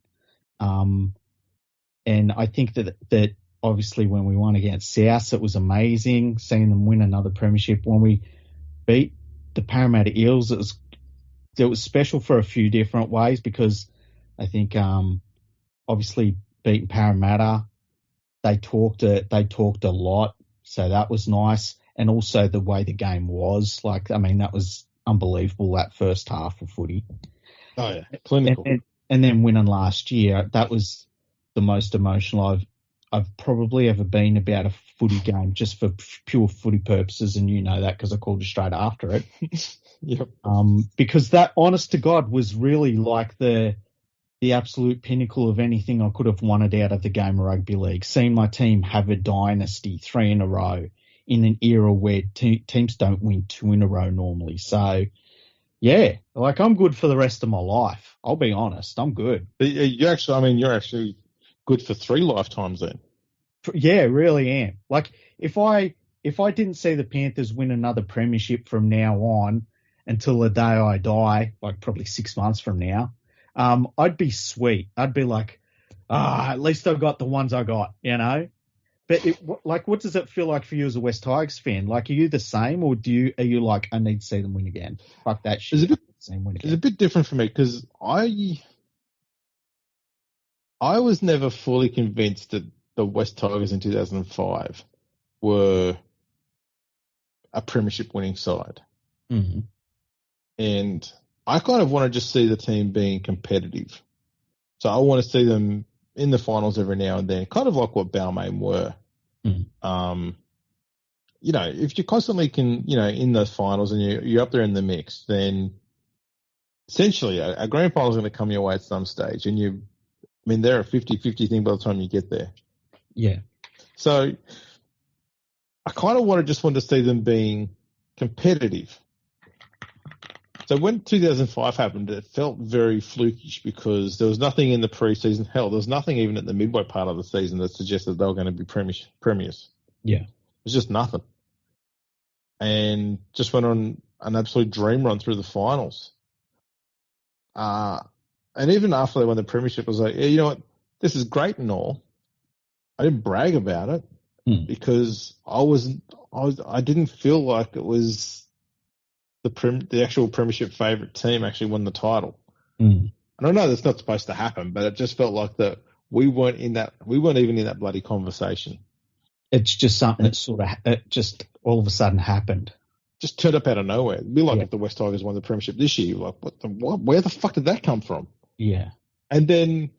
And I think that obviously when we won against South, it was amazing seeing them win another premiership. When we beat the Parramatta Eels, it was special for a few different ways, because I think obviously beating Parramatta, they talked a lot, so that was nice. And also the way the game was, that was unbelievable, that first half of footy. Oh yeah, clinical. And then winning last year, that was the most emotional I've probably ever been about a footy game, just for pure footy purposes, and you know that because I called you straight after it. Yep. Because that, honest to God, was really like the absolute pinnacle of anything I could have wanted out of the game of rugby league. Seeing my team have a dynasty 3 in a row in an era where teams don't win 2 in a row normally. So, yeah, I'm good for the rest of my life. I'll be honest, I'm good. You're actually good for 3 lifetimes then. Yeah, really am. If I didn't see the Panthers win another premiership from now on until the day I die, probably 6 months from now, I'd be sweet. I'd be like, at least I've got the ones I got, you know? But what does it feel like for you as a West Tigers fan? Are you the same, or are you like, I need to see them win again? Fuck that shit. It's a bit different for me, because I was never fully convinced that the West Tigers in 2005 were a premiership winning side. Mm-hmm. And I kind of want to just see the team being competitive. So I want to see them in the finals every now and then, kind of like what Balmain were. Mm-hmm. If you constantly in those finals and you're up there in the mix, then essentially a grand final is going to come your way at some stage. And they're a 50-50 thing by the time you get there. Yeah. So I kind of want to see them being competitive. So when 2005 happened, it felt very flukish, because there was nothing in the preseason. Hell, there was nothing even at the midway part of the season that suggested they were going to be premiers. Yeah. It was just nothing. And just went on an absolute dream run through the finals. And even after they won the premiership, I was like, yeah, you know what? This is great and all. I didn't brag about it because I didn't feel like it was the actual premiership favourite team actually won the title. And I know that's not supposed to happen, but it just felt like that we weren't even in that bloody conversation. It's just something that sort of just all of a sudden happened. Just turned up out of nowhere. It'd be like if the West Tigers won the premiership this year, like where the fuck did that come from? Yeah. And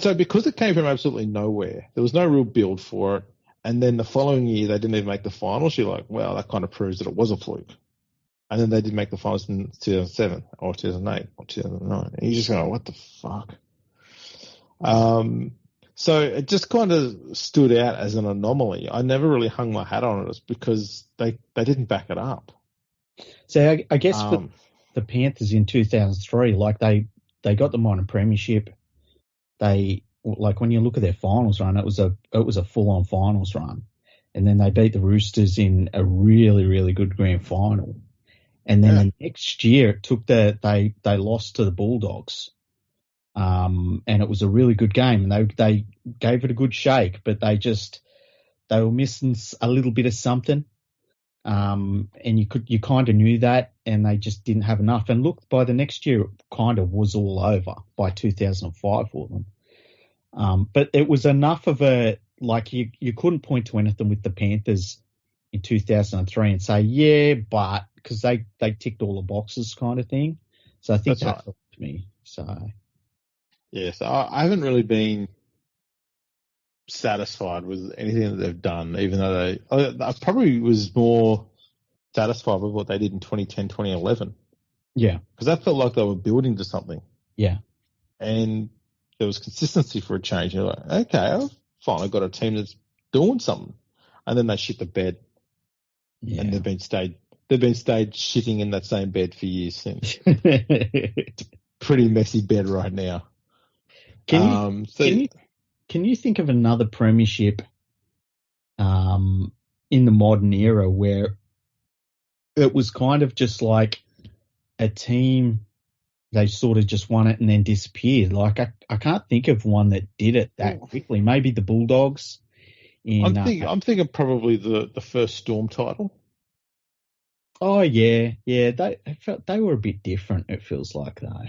so because it came from absolutely nowhere, there was no real build for it. And then the following year, they didn't even make the finals. You're like, well, that kind of proves that it was a fluke. And then they did make the finals in 2007 or 2008 or 2009. And you just go, what the fuck? So it just kind of stood out as an anomaly. I never really hung my hat on it because they didn't back it up. So I guess for the Panthers in 2003, they got them on a premiership. They when you look at their finals run, it was a full on finals run, and then they beat the Roosters in a really, really good grand final. And then the next year, it took they lost to the Bulldogs, and it was a really good game. And they gave it a good shake, but they were missing a little bit of something. And you kind of knew that, and they just didn't have enough. And look, by the next year, it kind of was all over by 2005 for them. But it was enough of you couldn't point to anything with the Panthers in 2003 and say, yeah, but because they ticked all the boxes kind of thing. So I think that helped me. So yes, I haven't really been satisfied with anything that they've done, even though I probably was more satisfied with what they did in 2010, 2011. Yeah. Because that felt like they were building to something. Yeah. And there was consistency for a change. You're like, okay, I've finally got a team that's doing something. And then they shit the bed. Yeah. And they've been stayed shitting in that same bed for years since. It's a pretty messy bed right now. Can you think of another premiership in the modern era where it was kind of just like a team they sort of just won it and then disappeared. Like I can't think of one that did it that quickly. Maybe the Bulldogs. I'm thinking probably the first Storm title. Oh yeah. They were a bit different. It feels like though.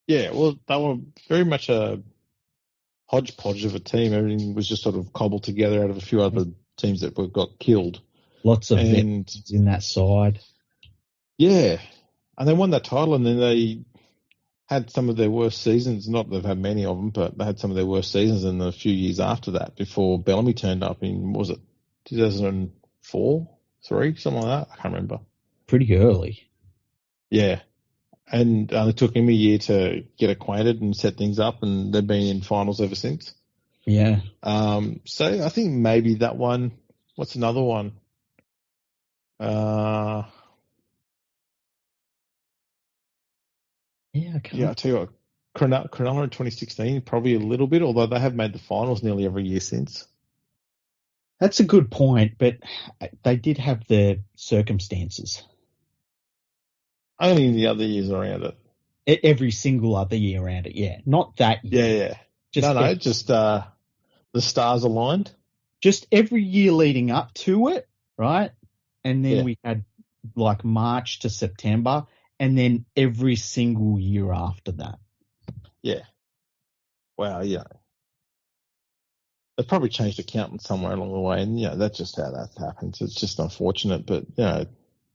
Yeah, well, they were very much a hodgepodge of a team. Everything was just sort of cobbled together out of a few other teams that got killed. Lots of veterans in that side. Yeah, and they won that title, and then they had some of their worst seasons. Not that they've had many of them, but they had some of their worst seasons in the few years after that. Before Bellamy turned up in, what was it 2004, 3, something like that? I can't remember. Pretty early. Yeah. And it took him a year to get acquainted and set things up, and they've been in finals ever since. Yeah. So I think maybe that one. What's another one? Yeah, I can't. Yeah, I tell you what, Cronulla in 2016 probably a little bit, although they have made the finals nearly every year since. That's a good point, but they did have the circumstances. Only in the other years around it. Every single other year around it, yeah. Not that year. Yeah. Just the stars aligned. Just every year leading up to it, right? And then we had like March to September, and then every single year after that. Yeah. Wow, yeah. They probably changed accountants somewhere along the way, and that's just how that happens. It's just unfortunate, but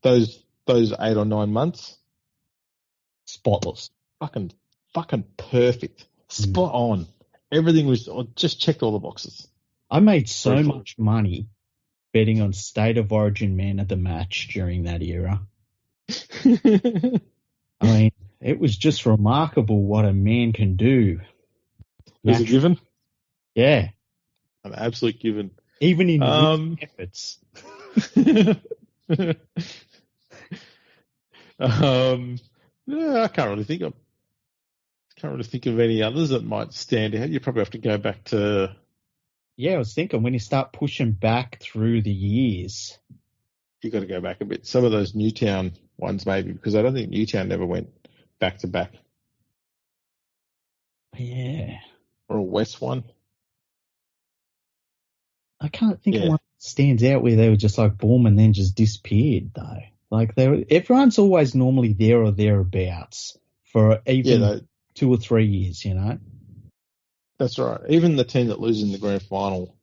those 8 or 9 months, spotless, fucking perfect, spot on. Everything was just checked all the boxes. I made so much money betting on State of Origin man of the match during that era. I mean, it was just remarkable what a man can do. Was it given? Yeah. An absolute given. Even in efforts. I can't really think of any others that might stand out. You probably have to go back to. Yeah, I was thinking when you start pushing back through the years, you got to go back a bit. Some of those Newtown ones, maybe, because I don't think Newtown never went back to back. Yeah. Or a West one. I can't think of one that stands out where they were just like boom and then just disappeared though. Like everyone's always normally there or thereabouts for even 2 or 3 years, That's right. Even the team that loses in the grand final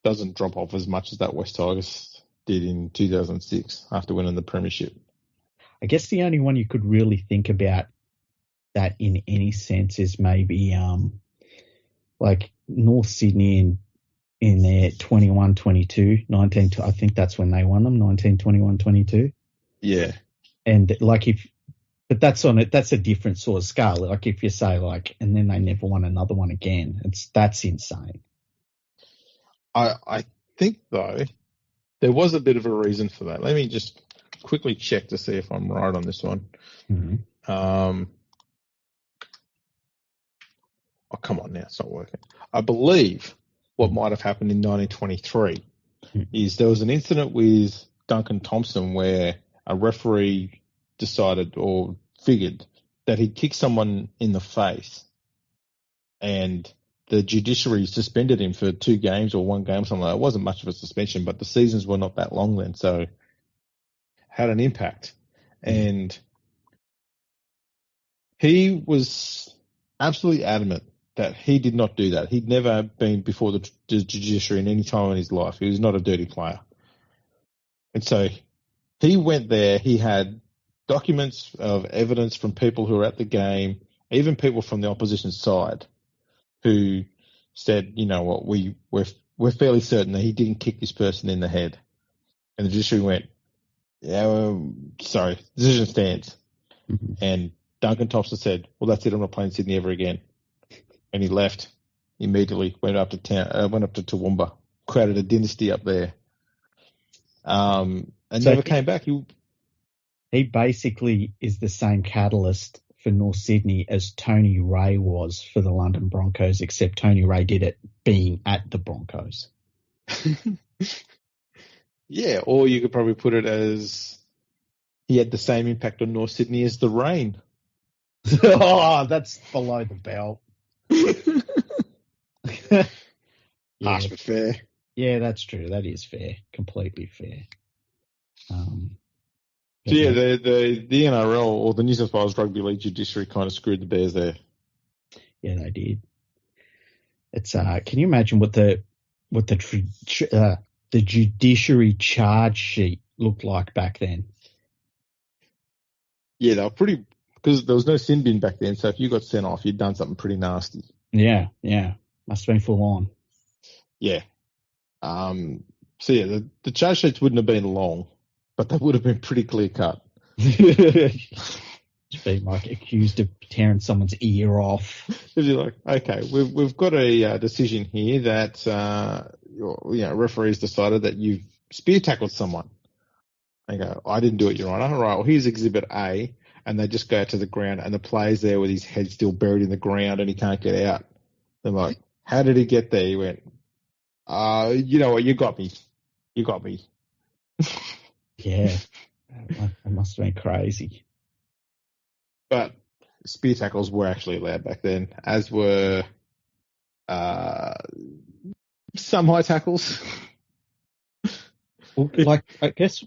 doesn't drop off as much as that West Tigers did in 2006 after winning the premiership. I guess the only one you could really think about that in any sense is maybe like North Sydney in their 21-22, 19, I think that's when they won them, 19-21-22. Yeah. And like but that's a different sort of scale. Like if you say and then they never won another one again, that's insane. I think though, there was a bit of a reason for that. Let me just quickly check to see if I'm right on this one. Mm-hmm. Oh, come on now, it's not working. I believe what might have happened in 1923 is there was an incident with Duncan Thompson where a referee decided or figured that he'd kicked someone in the face and the judiciary suspended him for 2 games or 1 game, something like that. It wasn't much of a suspension, but the seasons were not that long then, so had an impact. And he was absolutely adamant that he did not do that. He'd never been before the judiciary in any time in his life. He was not a dirty player. And so he went there. He had documents of evidence from people who were at the game, even people from the opposition side, who said, you know what, we're fairly certain that he didn't kick this person in the head. And the judiciary went, sorry, decision stands. Mm-hmm. And Duncan Thompson said, well, that's it, I'm not playing Sydney ever again. And he left immediately, went up to Toowoomba, created a dynasty up there, and so never came back. He basically is the same catalyst for North Sydney as Tony Ray was for the London Broncos, except Tony Ray did it being at the Broncos. Yeah, or you could probably put it as he had the same impact on North Sydney as the rain. Oh, that's below the belt. Harsh but fair. Yeah, that's true. That is fair. Completely fair. So yeah, the NRL or the New South Wales Rugby League judiciary kind of screwed the Bears there. Yeah, they did. It's can you imagine what the judiciary charge sheet looked like back then? Yeah, they were pretty, because there was no sin bin back then. So if you got sent off, you'd done something pretty nasty. Yeah, must have been full on. Yeah. So yeah, the charge sheets wouldn't have been long, but they would have been pretty clear cut. Just being like accused of tearing someone's ear off. You're like, okay, we've got a decision here that referees decided that you've spear tackled someone. They go, I didn't do it, Your Honour. All right, well, here's Exhibit A, and they just go out to the ground, and the player's there with his head still buried in the ground, and he can't get out. They're like, how did he get there? He went, you know what, you got me. You got me. Yeah, that must have been crazy. But spear tackles were actually allowed back then, as were some high tackles. Well, I guess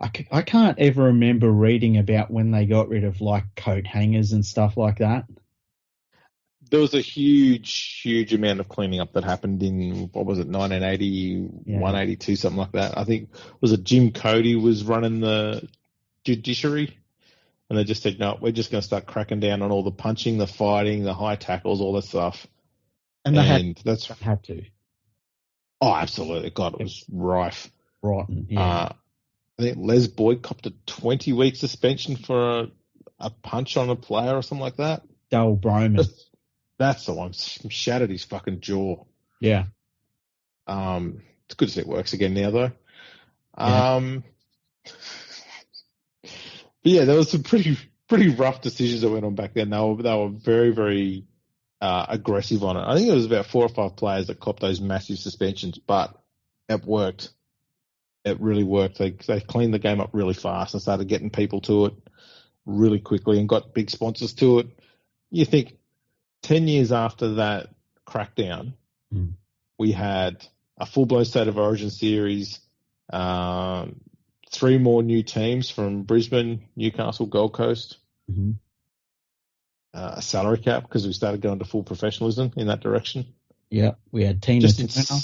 I can't ever remember reading about when they got rid of like coat hangers and stuff like that. There was a huge amount of cleaning up that happened in, what was it, 1980, 182, something like that. I think, was it Jim Cody was running the judiciary? And they just said, no, we're just going to start cracking down on all the punching, the fighting, the high tackles, all that stuff. And they had to. Oh, absolutely. God, it was rife. Rotten, yeah. I think Les Boyd copped a 20-week suspension for a punch on a player or something like that. Dale Broman. That's the one. Shattered his fucking jaw. Yeah. It's good to see it works again now, though. Yeah. But yeah, there was some pretty rough decisions that went on back then. They were very, very aggressive on it. I think it was about 4 or 5 players that copped those massive suspensions, but it worked. It really worked. They cleaned the game up really fast and started getting people to it really quickly and got big sponsors to it. You think 10 years after that crackdown, we had a full-blown State of Origin series, 3 more new teams from Brisbane, Newcastle, Gold Coast, a salary cap because we started going to full professionalism in that direction. Yeah, we had Tina Turner.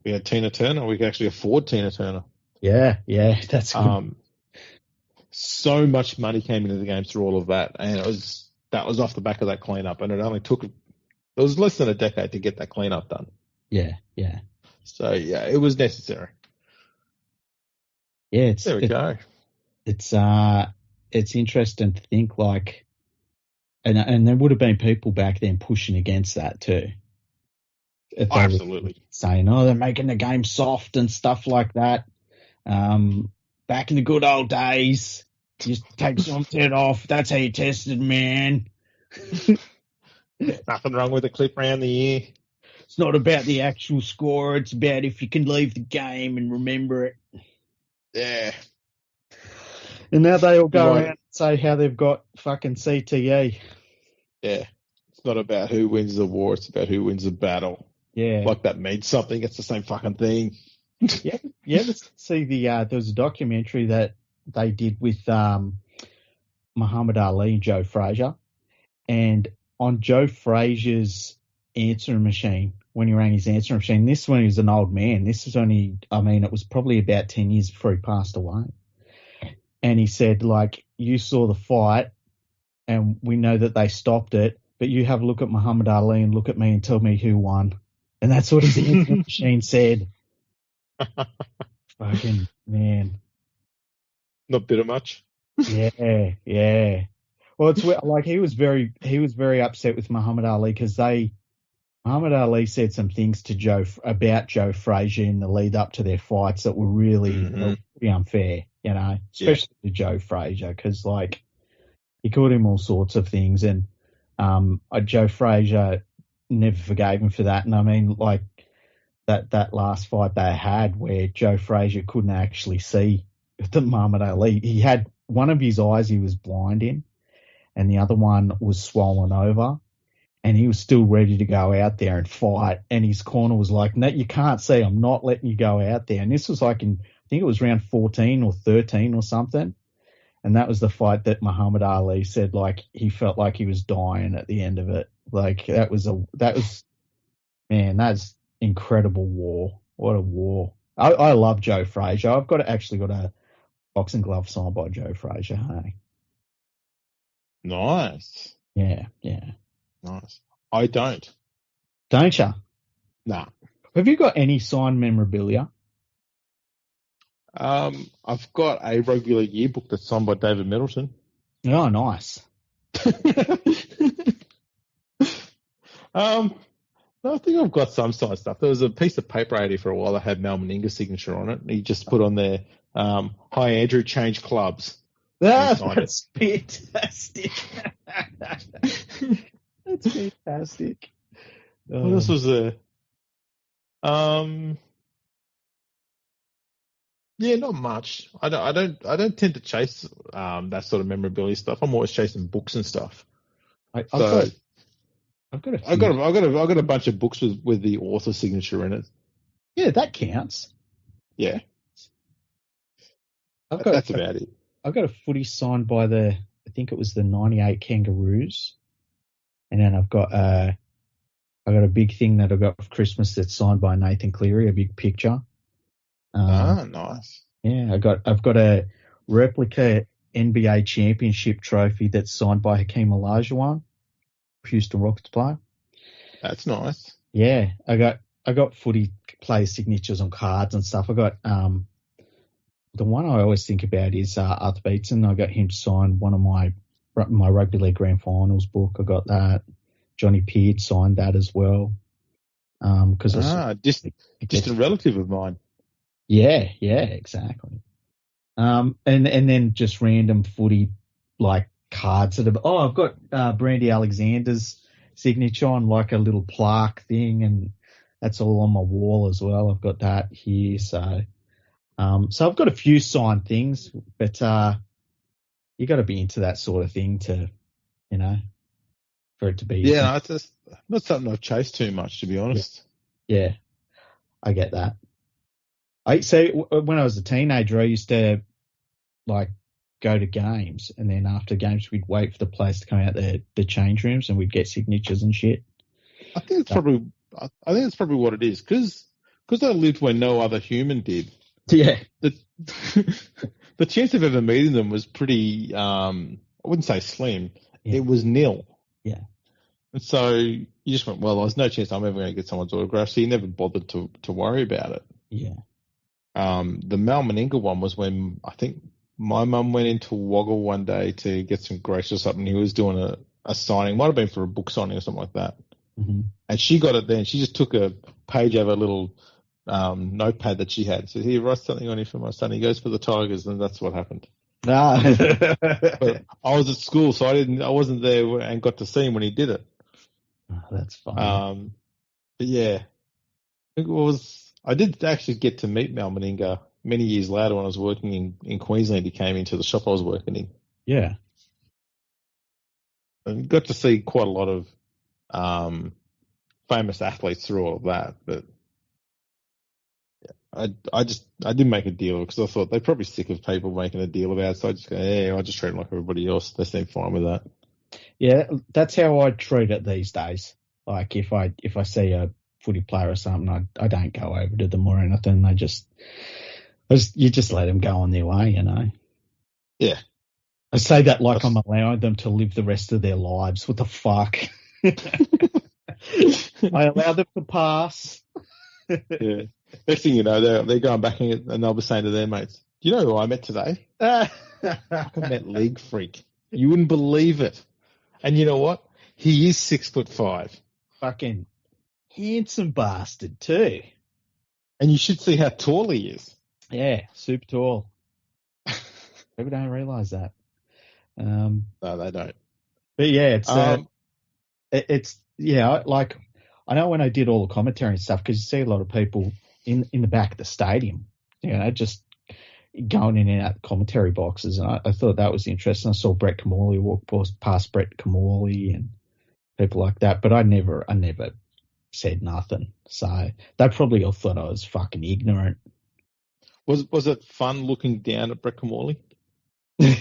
We had Tina Turner. We could actually afford Tina Turner. Yeah, that's good. So much money came into the game through all of that, and that was off the back of that cleanup, and it was less than a decade to get that cleanup done. Yeah. So yeah, it was necessary. Yeah, there we go. It's interesting to think like, and there would have been people back then pushing against that too. Absolutely. Saying, they're making the game soft and stuff like that. Back in the good old days, just take some head off. That's how you tested, man. Nothing wrong with a clip around the ear. It's not about the actual score. It's about if you can leave the game and remember it. Yeah. And now they all go around and say how they've got fucking CTE. Yeah. It's not about who wins the war. It's about who wins the battle. Yeah. Like that means something. It's the same fucking thing. Yeah. You ever see there was a documentary that they did with Muhammad Ali and Joe Frazier. And on Joe Frazier's answering machine, when he rang his answering machine, this one was an old man. This is it was probably about 10 years before he passed away. And he said, like, you saw the fight and we know that they stopped it, but you have a look at Muhammad Ali and look at me and tell me who won. And that's what his answering machine said. Fucking man. Not bitter much. Yeah. Well, it's like he was very upset with Muhammad Ali because Muhammad Ali said some things to about Joe Frazier in the lead up to their fights that were really pretty unfair, especially to Joe Frazier because like he called him all sorts of things and Joe Frazier never forgave him for that. And I mean, like that last fight they had where Joe Frazier couldn't actually see the Muhammad Ali. He had one of his eyes he was blind in, and the other one was swollen over. And he was still ready to go out there and fight. And his corner was like, no, you can't see. I'm not letting you go out there. And this was like I think it was round 14 or 13 or something. And that was the fight that Muhammad Ali said, like, he felt like he was dying at the end of it. Like, that's incredible war. What a war. I love Joe Frazier. I've actually got a boxing glove signed by Joe Frazier. Hey. Nice. Yeah. Nice. I don't. Don't you? Nah. Have you got any signed memorabilia? I've got a rugby league yearbook that's signed by David Middleton. Oh, nice. No, I think I've got some signed stuff. There was a piece of paper I had here for a while that had Mal Meninga's signature on it. He just put on there, "Hi Andrew, change clubs." That's fantastic. That's fantastic. What else was there? Yeah, not much. I don't tend to chase that sort of memorabilia stuff. I'm always chasing books and stuff. I've got a bunch of books with the author signature in it. Yeah, that counts. Yeah, that's about it. I've got a footy signed by I think it was the '98 Kangaroos, and then I've got a big thing that I got for Christmas that's signed by Nathan Cleary, a big picture. Nice. Yeah, I've got a replica NBA championship trophy that's signed by Hakeem Olajuwon, Houston Rockets player. That's nice. Yeah, I got footy player signatures on cards and stuff. I got the one I always think about is Arthur Beetson. I got him to sign one of my rugby league grand finals book. I got that. Johnny Peard signed that as well. Distant relative of mine. Yeah, exactly. And then just random footy like cards that I've got Brandy Alexander's signature on like a little plaque thing, and that's all on my wall as well. I've got that here, so I've got a few signed things, but you got to be into that sort of thing to, for it to be. Yeah, it's just not something I've chased too much, to be honest. Yeah, I get that. When I was a teenager, I used to like go to games, and then after games, we'd wait for the players to come out the change rooms, and we'd get signatures and shit. I think it's probably what it is, because I lived where no other human did. Yeah. The chance of ever meeting them was pretty, I wouldn't say slim. Yeah. It was nil. Yeah. And so you just went, well, there's no chance I'm ever going to get someone's autograph, so you never bothered to worry about it. Yeah. The Mal Meninga one was when I think my mum went into Waggle one day to get some groceries or something. He was doing a signing, might have been for a book signing or something like that. Mm-hmm. And she got it then. She just took a page out of a little notepad that she had. So here, write something on it for my son. He goes for the Tigers, and that's what happened. But I was at school, so I wasn't there and got to see him when he did it. Oh, that's fine. But yeah, I did actually get to meet Mal Meninga many years later when I was working in Queensland. He came into the shop I was working in. Yeah. And got to see quite a lot of famous athletes through all of that, but I didn't make a deal because I thought they're probably sick of people making a deal about it, so I just go, yeah, I just treat them like everybody else. They seem fine with that. Yeah, that's how I treat it these days. Like if I see a footy player or something, I don't go over to them or anything. You just let them go on their way, Yeah. I say that like I'm allowing them to live the rest of their lives. What the fuck? I allow them to pass. Yeah. Next thing you know, they're going back and they'll be saying to their mates, "Do you know who I met today? I met LeagueFreak. You wouldn't believe it." And you know what? He is 6'5". Fucking handsome bastard too. And you should see how tall he is. Yeah, super tall. People don't realise that. No, they don't. But yeah, I know when I did all the commentary and stuff, because you see a lot of people in the back of the stadium, just going in and out the commentary boxes, and I thought that was interesting. I saw Brett Camorley walk past Brett Camorley and people like that, but I never said nothing. So they probably all thought I was fucking ignorant. Was it fun looking down at Brett Camorley? You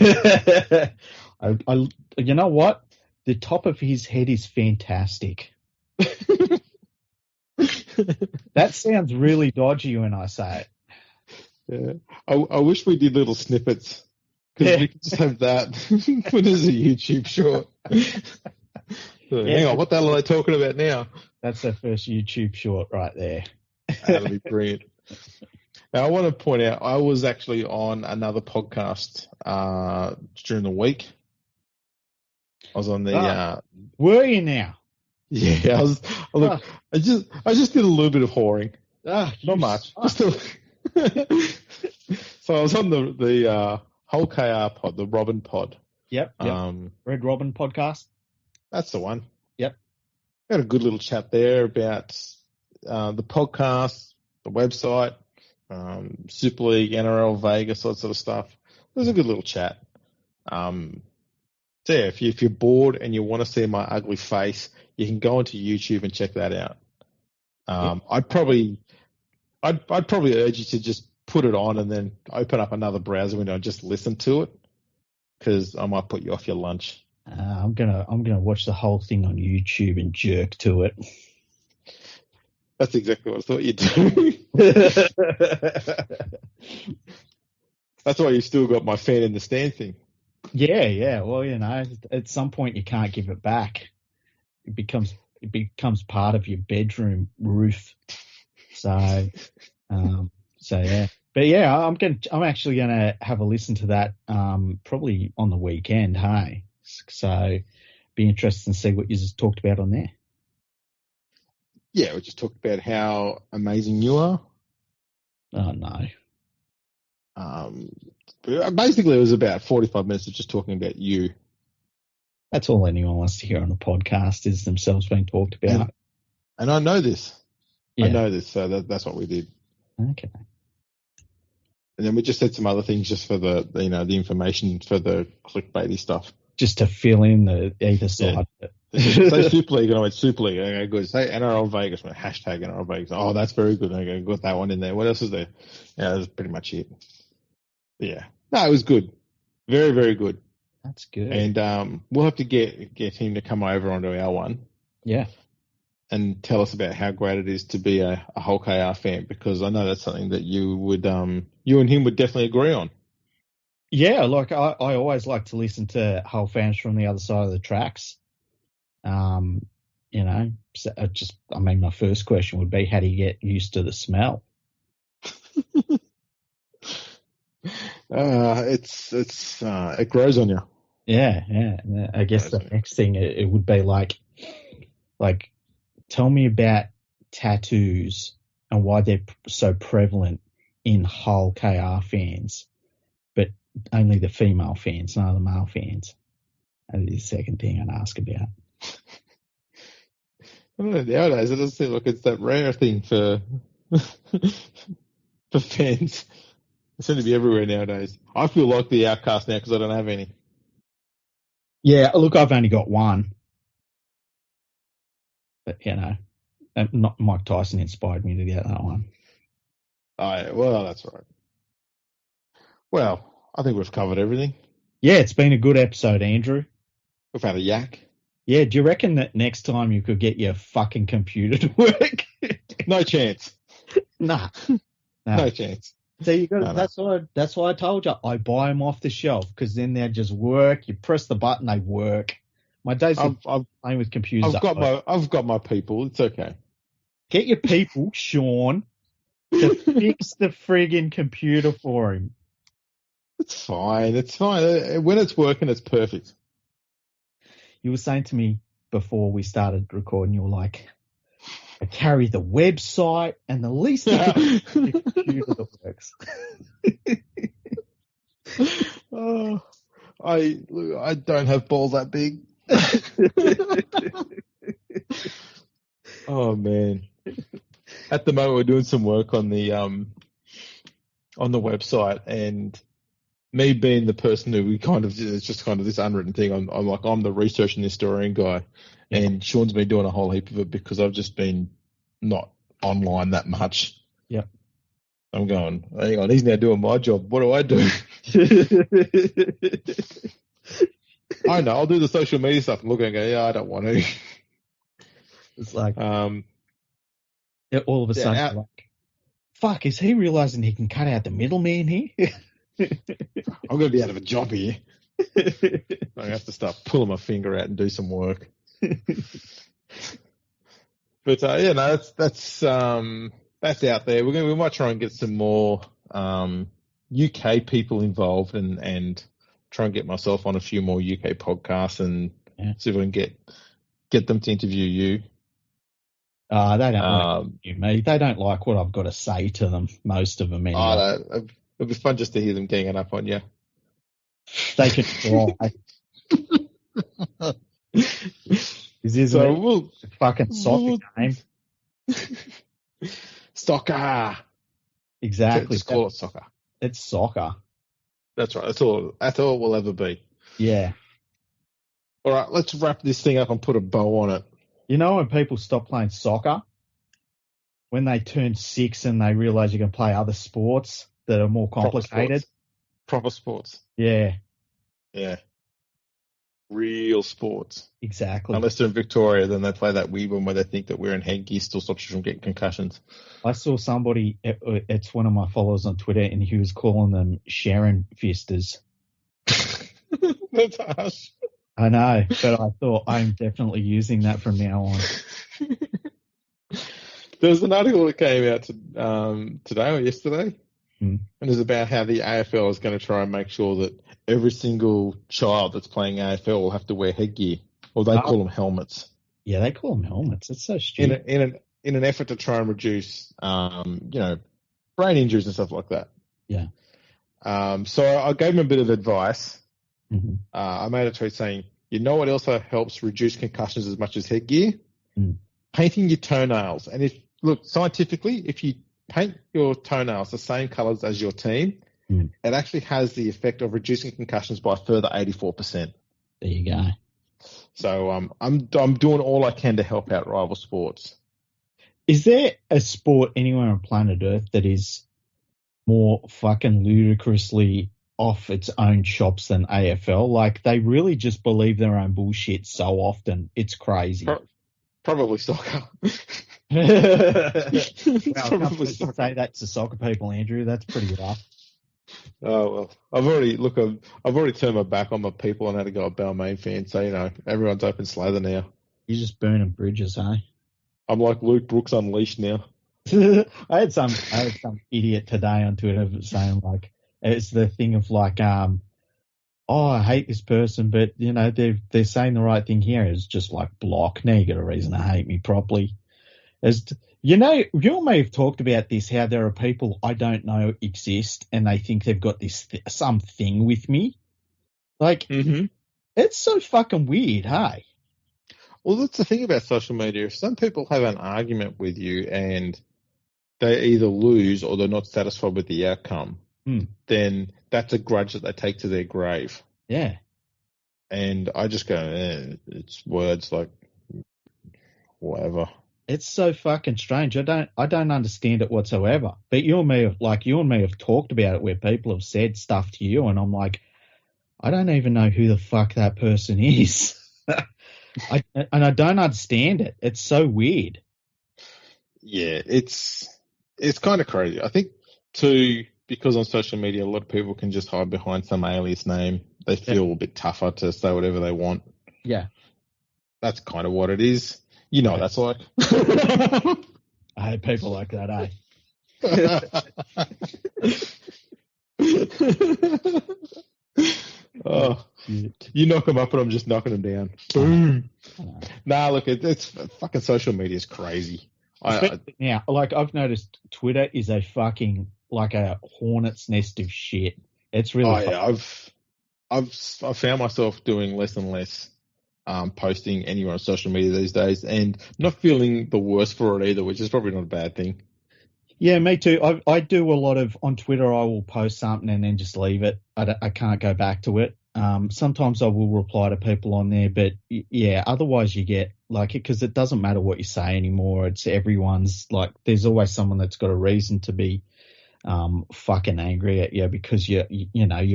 know what? The top of his head is fantastic. That sounds really dodgy when I say it. Yeah, I wish we did little snippets because we could just have that put as a YouTube short. Hang on, what the hell are they talking about now? That's their first YouTube short right there. That'll be brilliant. Now, I want to point out, I was actually on another podcast during the week. I was on the. Were you now? Yeah, I was. I just did a little bit of whoring. Not much. So I was on the whole KR pod, the Robin pod. Yep. Red Robin podcast. That's the one. Yep. Had a good little chat there about the podcast, the website, Super League, NRL Vegas, that sort of stuff. It was a good little chat. So yeah, if you're bored and you want to see my ugly face, you can go onto YouTube and check that out. I'd probably urge you to just put it on and then open up another browser window and just listen to it, because I might put you off your lunch. I'm gonna watch the whole thing on YouTube and jerk to it. That's exactly what I thought you'd do. That's why you still got my fan in the stand thing. Yeah. Well, at some point you can't give it back. It becomes part of your bedroom roof. So yeah. But yeah, I'm actually gonna have a listen to that probably on the weekend. Hey, so be interested to see what you just talked about on there. Yeah, we just talked about how amazing you are. Oh no. Basically, it was about 45 minutes of just talking about you. That's all anyone wants to hear on a podcast is themselves being talked about. And I know this. Yeah. I know this, so that's what we did. Okay. And then we just said some other things just for the information for the clickbaity stuff. Just to fill in the either side. Yeah. Say Super League, and I went Super League. Okay, good. Say NRL Vegas, hashtag NRL Vegas. Oh, that's very good. Okay, got that one in there. What else is there? Yeah, that's pretty much it. Yeah. No, it was good. Very, very good. That's good. And we'll have to get him to come over onto our one. Yeah. And tell us about how great it is to be a whole KR fan, because I know that's something that you and him would definitely agree on. Yeah, like I always like to listen to Hull fans from the other side of the tracks. My first question would be, how do you get used to the smell? It grows on you. Yeah. I guess the next thing it would be like, tell me about tattoos and why they're so prevalent in Hull KR fans, but only the female fans, not the male fans. That is the second thing I'd ask about. I don't know, nowadays it doesn't seem like it's that rare thing for fans. They seem to be everywhere nowadays. I feel like the outcast now because I don't have any. Yeah, look, I've only got one. But, not Mike Tyson inspired me to get that one. Oh, yeah, well, that's right. Well, I think we've covered everything. Yeah, it's been a good episode, Andrew. We've had a yak. Yeah, do you reckon that next time you could get your fucking computer to work? No chance. Nah. No chance. So you got that's why I told you I buy them off the shelf, because then they just work. You press the button, they work. My days of playing with computers. I've got my people. It's okay. Get your people, Sean, to fix the friggin' computer for him. It's fine. It's fine. When it's working, it's perfect. You were saying to me before we started recording, you were like, I carry the website and the least the computer that works. I don't have balls that big. Oh man! At the moment, we're doing some work on the on the website, and me being the person who we kind of, it's just kind of this unwritten thing. I'm like, I'm the research and historian guy, and Sean's been doing a whole heap of it because I've just been not online that much. Yep. I'm going, hang on, he's now doing my job. What do I do? I know, I'll do the social media stuff and look and go, yeah, I don't want to. It's like, all of a sudden, like, fuck, is he realizing he can cut out the middleman here? I'm going to be out of a job here. I have to start pulling my finger out and do some work. But yeah, no, that's out there. We might try and get some more UK people involved and try and get myself on a few more UK podcasts and see if we can get them to interview you. They don't like me. They don't like what I've got to say to them. Most of them, anyway. It'll be fun just to hear them ganging up on you. They can try. We'll fucking soccer game. Soccer. Exactly. Just call it soccer. It's soccer. That's right. That's all it will ever be. Yeah. All right, let's wrap this thing up and put a bow on it. You know when people stop playing soccer? When they turn 6 and they realise you can play other sports that are more complicated. Proper sports. Yeah. Yeah. Real sports. Exactly. Unless they're in Victoria, then they play that weird one where they think that wearing headgear still stops you from getting concussions. I saw somebody, it's one of my followers on Twitter, and he was calling them Sharon Fisters. That's harsh. I know, but I thought I'm definitely using that from now on. There was an article that came out today or yesterday, and it's about how the AFL is going to try and make sure that every single child that's playing AFL will have to wear headgear, or they call them helmets. Yeah, they call them helmets. It's so stupid. In an effort to try and reduce, brain injuries and stuff like that. Yeah. So I gave him a bit of advice. Mm-hmm. I made a tweet saying, you know what also helps reduce concussions as much as headgear? Painting your toenails. And scientifically, if you paint your toenails the same colours as your team, it actually has the effect of reducing concussions by a further 84%. There you go. So I'm doing all I can to help out rival sports. Is there a sport anywhere on planet Earth that is more fucking ludicrously off its own chops than AFL? Like, they really just believe their own bullshit so often. It's crazy. Probably soccer. Probably soccer. Say that to soccer people, Andrew. That's pretty rough. Oh well, I've already turned my back on my people and had to go a Balmain fan. So everyone's open slather now. You're just burning bridges, eh? I'm like Luke Brooks Unleashed now. I had some idiot today on Twitter saying like it's the thing of like I hate this person, but they're saying the right thing here. It's just like block. Now you got a reason to hate me properly. You may have talked about this, how there are people I don't know exist and they think they've got this something with me. Like, It's so fucking weird, hey? Well, that's the thing about social media. If some people have an argument with you and they either lose or they're not satisfied with the outcome, then that's a grudge that they take to their grave. Yeah. And I just go, it's words like whatever. It's so fucking strange. I don't understand it whatsoever. But you and me have talked about it where people have said stuff to you, and I'm like, I don't even know who the fuck that person is. I don't understand it. It's so weird. Yeah, it's kind of crazy. I think too, because on social media a lot of people can just hide behind some alias name. They feel a bit tougher to say whatever they want. Yeah, that's kind of what it is. You know what that's like. I hate people like that, Oh, you knock them up and I'm just knocking them down. Boom. Nah, look, it's fucking social media is crazy. Now, like I've noticed Twitter is a fucking like a hornet's nest of shit. It's really I've found myself doing less and less posting anywhere on social media these days, and not feeling the worst for it either, which is probably not a bad thing. Yeah, me too. I do a lot of on Twitter. I will post something and then just leave it. I can't go back to it. Sometimes I will reply to people on there, but yeah, otherwise you get like it because it doesn't matter what you say anymore. It's everyone's like. There's always someone that's got a reason to be fucking angry at you because you're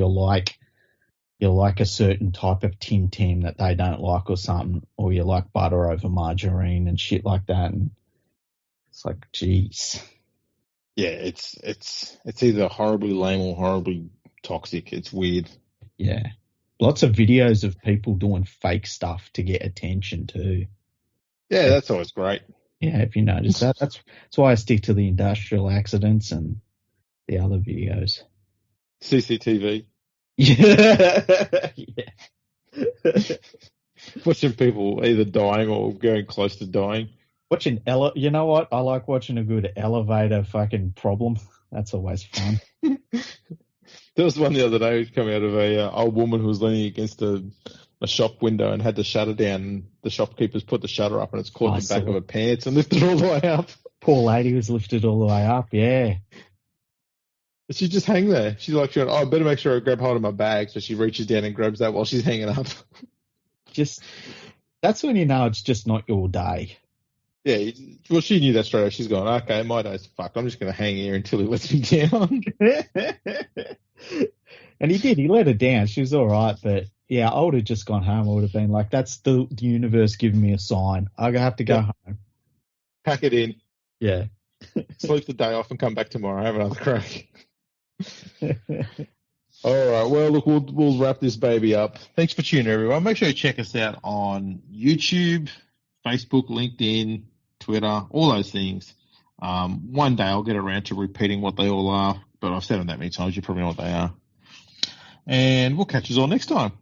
like a certain type of Tim Tam that they don't like or something, or you like butter over margarine and shit like that. And it's like, geez. Yeah, it's either horribly lame or horribly toxic. It's weird. Yeah. Lots of videos of people doing fake stuff to get attention too. Yeah, that's always great. Yeah, if you notice that. That's why I stick to the industrial accidents and the other videos. CCTV. Yeah. Yeah. Watching people either dying or going close to dying. You know what? I like watching a good elevator fucking problem. That's always fun. There was one the other day coming out of a old woman who was leaning against a shop window and had the shutter down. The shopkeepers put the shutter up and it's caught the back of her pants and lifted all the way up. Poor lady was lifted all the way up, yeah. But she just hang there. She's like, I better make sure I grab hold of my bag. So she reaches down and grabs that while she's hanging up. That's when you know it's just not your day. Yeah, well, she knew that straight away. She's going, okay, my day's fucked. I'm just going to hang here until he lets me down. And he did. He let her down. She was all right. But, yeah, I would have just gone home. I would have been like, that's the universe giving me a sign. I have to go home. Pack it in. Yeah. Sleep the day off and come back tomorrow. Have another crack. All right. Well, look, we'll wrap this baby up. Thanks for tuning in, everyone. Make sure you check us out on YouTube, Facebook, LinkedIn, Twitter, all those things. One day I'll get around to repeating what they all are, but I've said them that many times, you probably know what they are. And we'll catch you all next time.